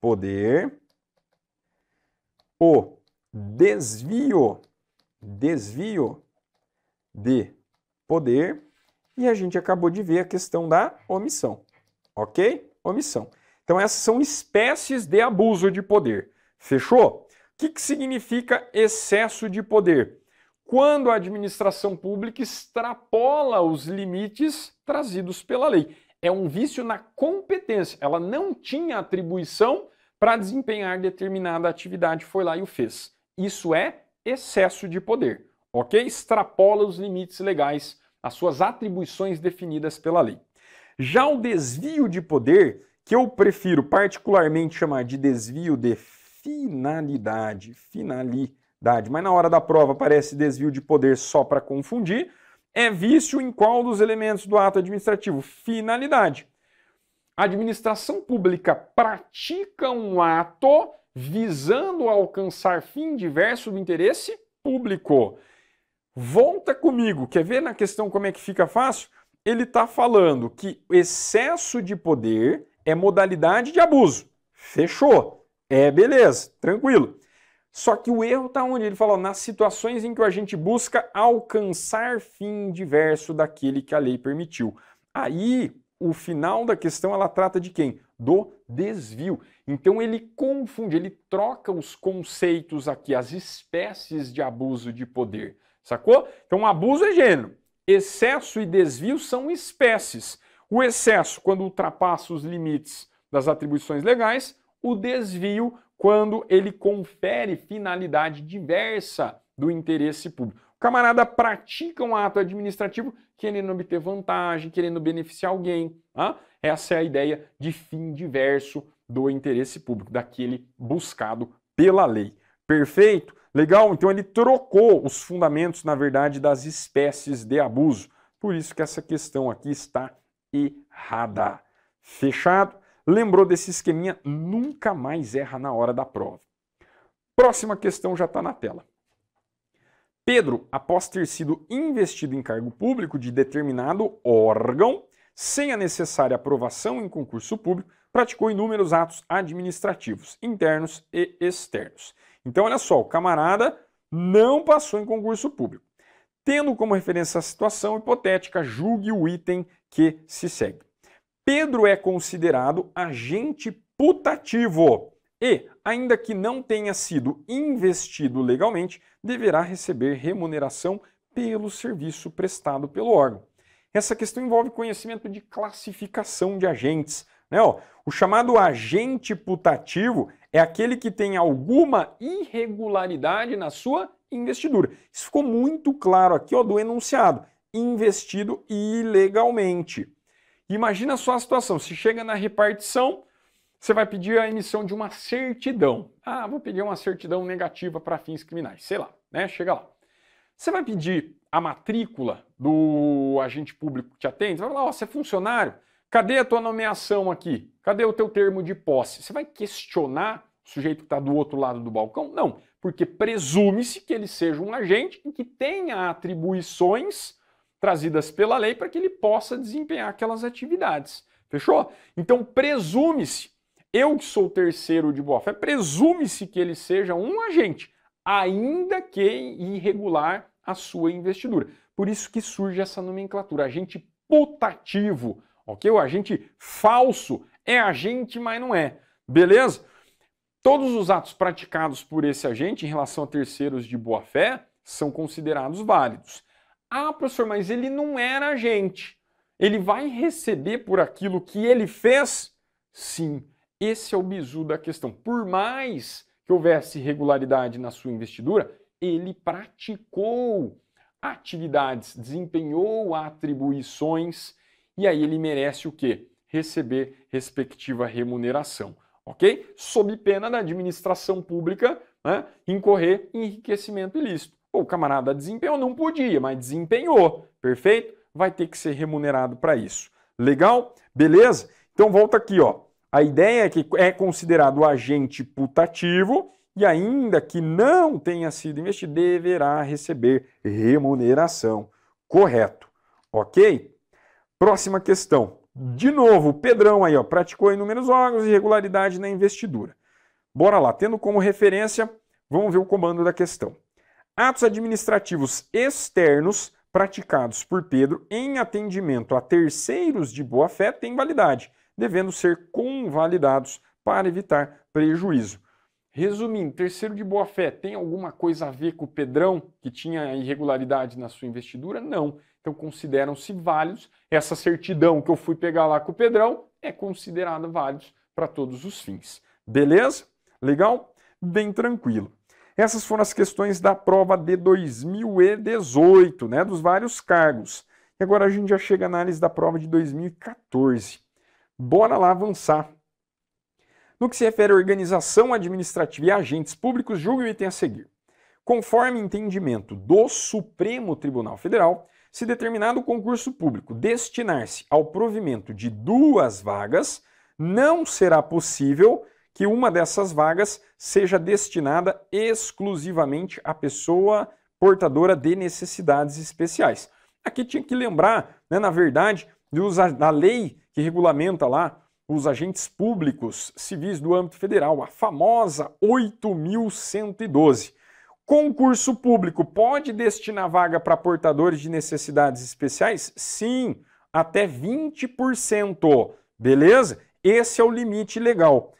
poder, o desvio de poder, e a gente acabou de ver a questão da omissão, ok? Omissão. Então essas são espécies de abuso de poder. Fechou? O que significa excesso de poder? Quando a administração pública extrapola os limites trazidos pela lei. É um vício na competência. Ela não tinha atribuição para desempenhar determinada atividade, foi lá e o fez. Isso é excesso de poder, ok? Extrapola os limites legais, as suas atribuições definidas pela lei. Já o desvio de poder, que eu prefiro particularmente chamar de desvio de finalidade, mas na hora da prova aparece desvio de poder só para confundir, é vício em qual dos elementos do ato administrativo? Finalidade. A administração pública pratica um ato visando alcançar fim diverso do interesse público. Volta comigo, quer ver na questão como é que fica fácil? Ele está falando que excesso de poder é modalidade de abuso. Fechou. Beleza, tranquilo. Só que o erro está onde? Ele falou, nas situações em que o agente busca alcançar fim diverso daquele que a lei permitiu. Aí, o final da questão, ela trata de quem? Do desvio. Então ele confunde, ele troca os conceitos aqui, as espécies de abuso de poder. Sacou? Então abuso é gênero. Excesso e desvio são espécies. O excesso, quando ultrapassa os limites das atribuições legais, o desvio, quando ele confere finalidade diversa do interesse público. O camarada pratica um ato administrativo querendo obter vantagem, querendo beneficiar alguém. Tá? Essa é a ideia de fim diverso do interesse público, daquele buscado pela lei. Perfeito? Legal? Então ele trocou os fundamentos, na verdade, das espécies de abuso. Por isso que essa questão aqui está errada. Fechado? Lembrou desse esqueminha? Nunca mais erra na hora da prova. Próxima questão já está na tela. Pedro, após ter sido investido em cargo público de determinado órgão, sem a necessária aprovação em concurso público, praticou inúmeros atos administrativos, internos e externos. Então, olha só, o camarada não passou em concurso público. Tendo como referência a situação hipotética, julgue o item que se segue. Pedro é considerado agente putativo e, ainda que não tenha sido investido legalmente, deverá receber remuneração pelo serviço prestado pelo órgão. Essa questão envolve conhecimento de classificação de agentes. Né? O chamado agente putativo é aquele que tem alguma irregularidade na sua investidura. Isso ficou muito claro aqui do enunciado. Investido ilegalmente. Imagina só a situação, se chega na repartição, você vai pedir a emissão de uma certidão. Vou pedir uma certidão negativa para fins criminais, sei lá, né? Chega lá. Você vai pedir a matrícula do agente público que te atende, você vai falar, você é funcionário, cadê a tua nomeação aqui? Cadê o teu termo de posse? Você vai questionar o sujeito que está do outro lado do balcão? Não, porque presume-se que ele seja um agente e que tenha atribuições trazidas pela lei para que ele possa desempenhar aquelas atividades. Fechou? Então presume-se, eu que sou terceiro de boa-fé, presume-se que ele seja um agente, ainda que irregular a sua investidura. Por isso que surge essa nomenclatura, agente putativo, ok? O agente falso é agente, mas não é. Beleza? Todos os atos praticados por esse agente em relação a terceiros de boa-fé são considerados válidos. Professor, mas ele não era agente. Ele vai receber por aquilo que ele fez? Sim, esse é o bizu da questão. Por mais que houvesse irregularidade na sua investidura, ele praticou atividades, desempenhou atribuições e aí ele merece o quê? Receber respectiva remuneração, ok? Sob pena da administração pública, né, incorrer em enriquecimento ilícito. O camarada desempenhou, não podia, mas desempenhou, perfeito? Vai ter que ser remunerado para isso. Legal? Beleza? Então volta aqui, A ideia é que é considerado agente putativo e ainda que não tenha sido investido, deverá receber remuneração. Correto. Ok? Próxima questão. De novo, o Pedrão aí, praticou inúmeros órgãos e irregularidade na investidura. Bora lá, tendo como referência, vamos ver o comando da questão. Atos administrativos externos praticados por Pedro em atendimento a terceiros de boa-fé têm validade, devendo ser convalidados para evitar prejuízo. Resumindo, terceiro de boa-fé tem alguma coisa a ver com o Pedrão, que tinha irregularidade na sua investidura? Não. Então consideram-se válidos. Essa certidão que eu fui pegar lá com o Pedrão é considerada válida para todos os fins. Beleza? Legal? Bem tranquilo. Essas foram as questões da prova de 2018, né, dos vários cargos. E agora a gente já chega à análise da prova de 2014. Bora lá avançar. No que se refere à organização administrativa e agentes públicos, julgue o item a seguir. Conforme entendimento do Supremo Tribunal Federal, se determinado concurso público destinar-se ao provimento de 2 vagas, não será possível que uma dessas vagas seja destinada exclusivamente à pessoa portadora de necessidades especiais. Aqui tinha que lembrar, né, na verdade, da lei que regulamenta lá os agentes públicos civis do âmbito federal, a famosa 8.112. Concurso público pode destinar vaga para portadores de necessidades especiais? Sim, até 20%. Beleza? Esse é o limite legal.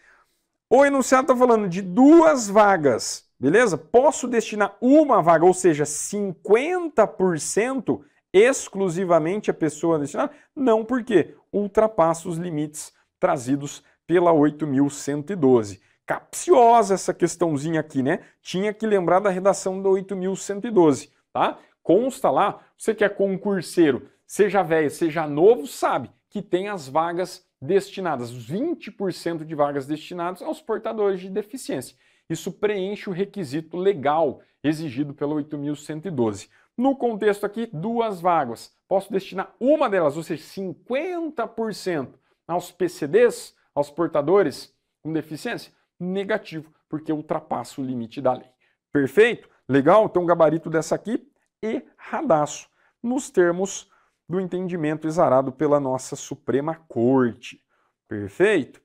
O enunciado está falando de 2 vagas, beleza? Posso destinar uma vaga, ou seja, 50% exclusivamente a pessoa destinada? Não, porque ultrapassa os limites trazidos pela 8.112. Capciosa essa questãozinha aqui, né? Tinha que lembrar da redação da 8.112, tá? Consta lá, você que é concurseiro, seja velho, seja novo, sabe que tem as vagas destinadas, os 20% de vagas destinadas aos portadores de deficiência. Isso preenche o requisito legal exigido pela 8.112. No contexto aqui, 2 vagas. Posso destinar uma delas, ou seja, 50% aos PCDs, aos portadores com deficiência? Negativo, porque ultrapassa o limite da lei. Perfeito? Legal? Então, o gabarito dessa aqui, erradaço, nos termos do entendimento exarado pela nossa Suprema Corte. Perfeito?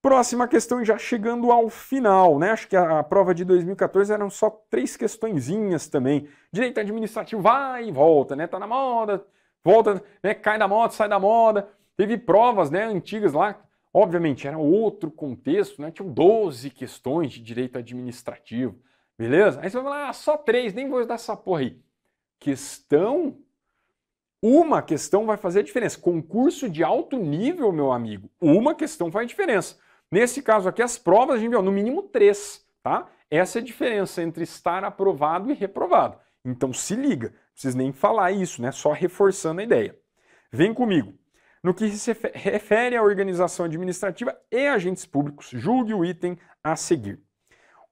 Próxima questão, já chegando ao final, né? Acho que a prova de 2014 eram só 3 questõezinhas também. Direito administrativo vai e volta, né? Tá na moda, volta, né? Cai da moda, sai da moda. Teve provas, né, antigas lá, obviamente era outro contexto, né? Tinham 12 questões de direito administrativo, beleza? Aí você vai falar, só 3, nem vou dar essa porra aí. Uma questão vai fazer a diferença. Concurso de alto nível, meu amigo, uma questão faz diferença. Nesse caso aqui, as provas a gente viu no mínimo 3, tá? Essa é a diferença entre estar aprovado e reprovado. Então se liga, não precisa nem falar isso, né? Só reforçando a ideia. Vem comigo. No que se refere à organização administrativa e agentes públicos, julgue o item a seguir.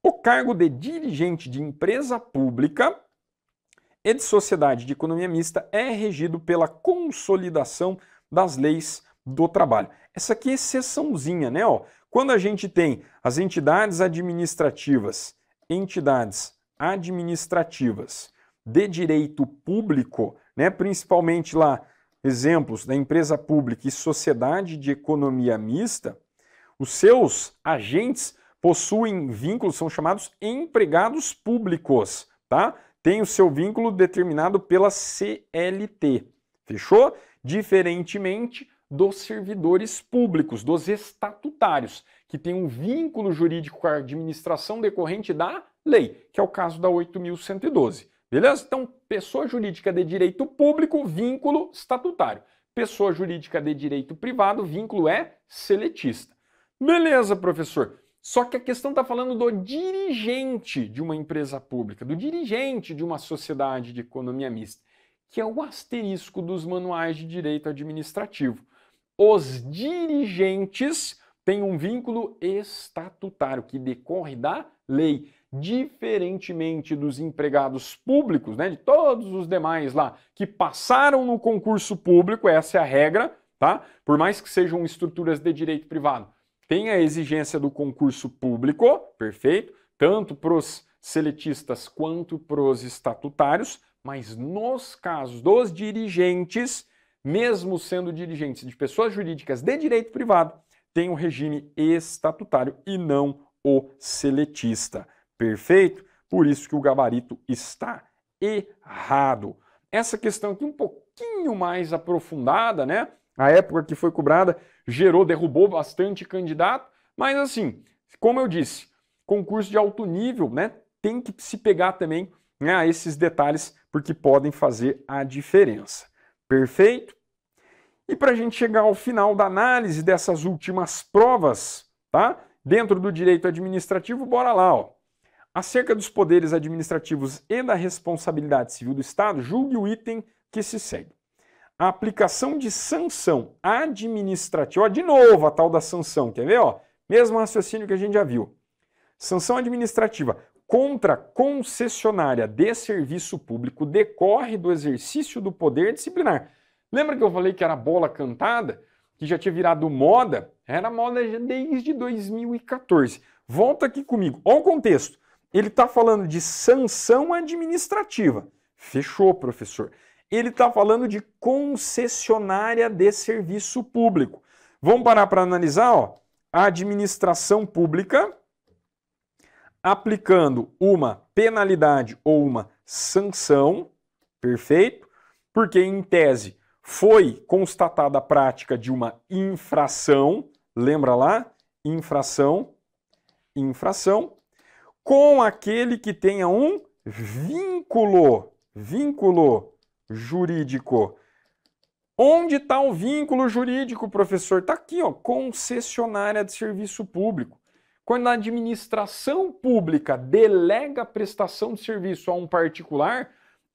O cargo de dirigente de empresa pública e de sociedade de economia mista é regido pela consolidação das leis do trabalho. Essa aqui é exceçãozinha, né? Ó, quando a gente tem as entidades administrativas de direito público, né, principalmente lá, exemplos da empresa pública e sociedade de economia mista, os seus agentes possuem vínculos, são chamados empregados públicos, tá? Tem o seu vínculo determinado pela CLT, fechou? Diferentemente dos servidores públicos, dos estatutários, que tem um vínculo jurídico com a administração decorrente da lei, que é o caso da 8.112. Beleza? Então, pessoa jurídica de direito público, vínculo estatutário. Pessoa jurídica de direito privado, vínculo é seletista. Beleza, professor. Só que a questão está falando do dirigente de uma empresa pública, do dirigente de uma sociedade de economia mista, que é o asterisco dos manuais de direito administrativo. Os dirigentes têm um vínculo estatutário que decorre da lei. Diferentemente dos empregados públicos, né, de todos os demais lá que passaram no concurso público, essa é a regra, tá? Por mais que sejam estruturas de direito privado, tem a exigência do concurso público, perfeito, tanto para os seletistas quanto para os estatutários, mas nos casos dos dirigentes, mesmo sendo dirigentes de pessoas jurídicas de direito privado, tem um regime estatutário e não o seletista. Perfeito? Por isso que o gabarito está errado. Essa questão aqui um pouquinho mais aprofundada, né? A época que foi cobrada derrubou bastante candidato, mas assim, como eu disse, concurso de alto nível, né? Tem que se pegar também, né, a esses detalhes, porque podem fazer a diferença. Perfeito? E para a gente chegar ao final da análise dessas últimas provas, tá? Dentro do direito administrativo, bora lá, ó. acerca dos poderes administrativos e da responsabilidade civil do Estado, julgue o item que se segue. A aplicação de sanção administrativa, ó, de novo a tal da sanção, quer ver? Ó, mesmo raciocínio que a gente já viu. Sanção administrativa contra concessionária de serviço público decorre do exercício do poder disciplinar. Lembra que eu falei que era bola cantada? Que já tinha virado moda? Era moda desde 2014. Volta aqui comigo. Olha o contexto. Ele está falando de sanção administrativa. Fechou, professor. Ele está falando de concessionária de serviço público. Vamos parar para analisar, ó. A administração pública aplicando uma penalidade ou uma sanção, perfeito? Porque, em tese, foi constatada a prática de uma infração, lembra lá? Infração, com aquele que tenha um vínculo jurídico. Onde está o vínculo jurídico, professor? Está aqui, ó, concessionária de serviço público. Quando a administração pública delega a prestação de serviço a um particular,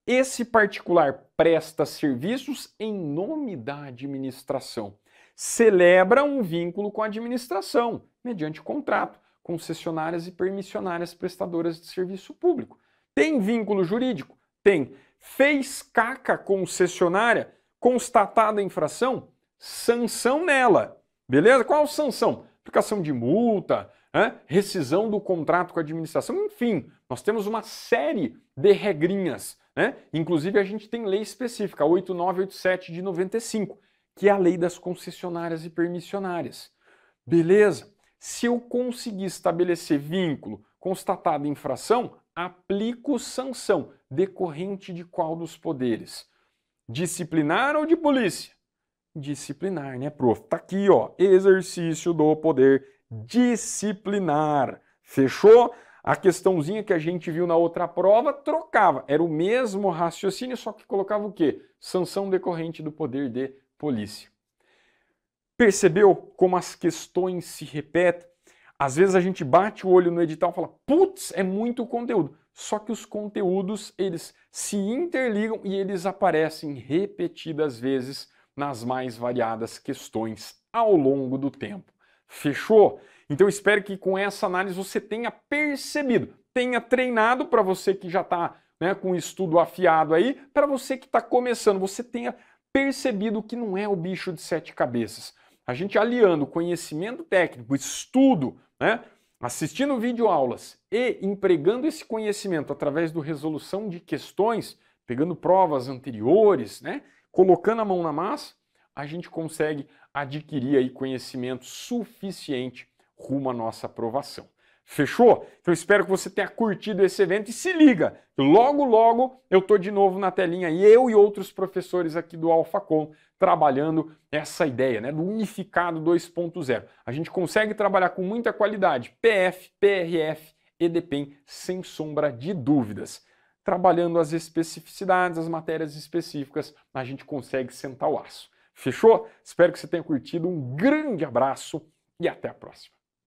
esse particular presta serviços em nome da administração. Celebra um vínculo com a administração, mediante contrato, concessionárias e permissionárias prestadoras de serviço público. Tem vínculo jurídico? Tem. Fez caca concessionária, constatada a infração, sanção nela. Beleza? Qual sanção? Aplicação de multa, rescisão do contrato com a administração, enfim, nós temos uma série de regrinhas, né? Inclusive a gente tem lei específica, 8987 de 95, que é a lei das concessionárias e permissionárias. Beleza? Se eu conseguir estabelecer vínculo, constatada infração, aplico sanção, decorrente de qual dos poderes? Disciplinar ou de polícia? Disciplinar, né, prof? Tá aqui, ó, exercício do poder disciplinar. Fechou? A questãozinha que a gente viu na outra prova trocava. Era o mesmo raciocínio, só que colocava o quê? Sanção decorrente do poder de polícia. Percebeu como as questões se repetem? Às vezes a gente bate o olho no edital e fala, putz, é muito conteúdo. Só que os conteúdos, eles se interligam e eles aparecem repetidas vezes nas mais variadas questões ao longo do tempo. Fechou? Então espero que com essa análise você tenha percebido, tenha treinado para você que já está, né, com o estudo afiado aí, para você que está começando, você tenha percebido que não é o bicho de sete cabeças. A gente aliando conhecimento técnico, estudo, né, assistindo videoaulas e empregando esse conhecimento através da resolução de questões, pegando provas anteriores, né, colocando a mão na massa, a gente consegue adquirir aí conhecimento suficiente rumo à nossa aprovação. Fechou? Então espero que você tenha curtido esse evento e se liga, logo logo eu tô de novo na telinha e eu e outros professores aqui do AlphaCom trabalhando essa ideia, né, do unificado 2.0. A gente consegue trabalhar com muita qualidade, PF, PRF e DPEM, sem sombra de dúvidas. Trabalhando as especificidades, as matérias específicas, a gente consegue sentar o aço. Fechou? Espero que você tenha curtido, um grande abraço e até a próxima.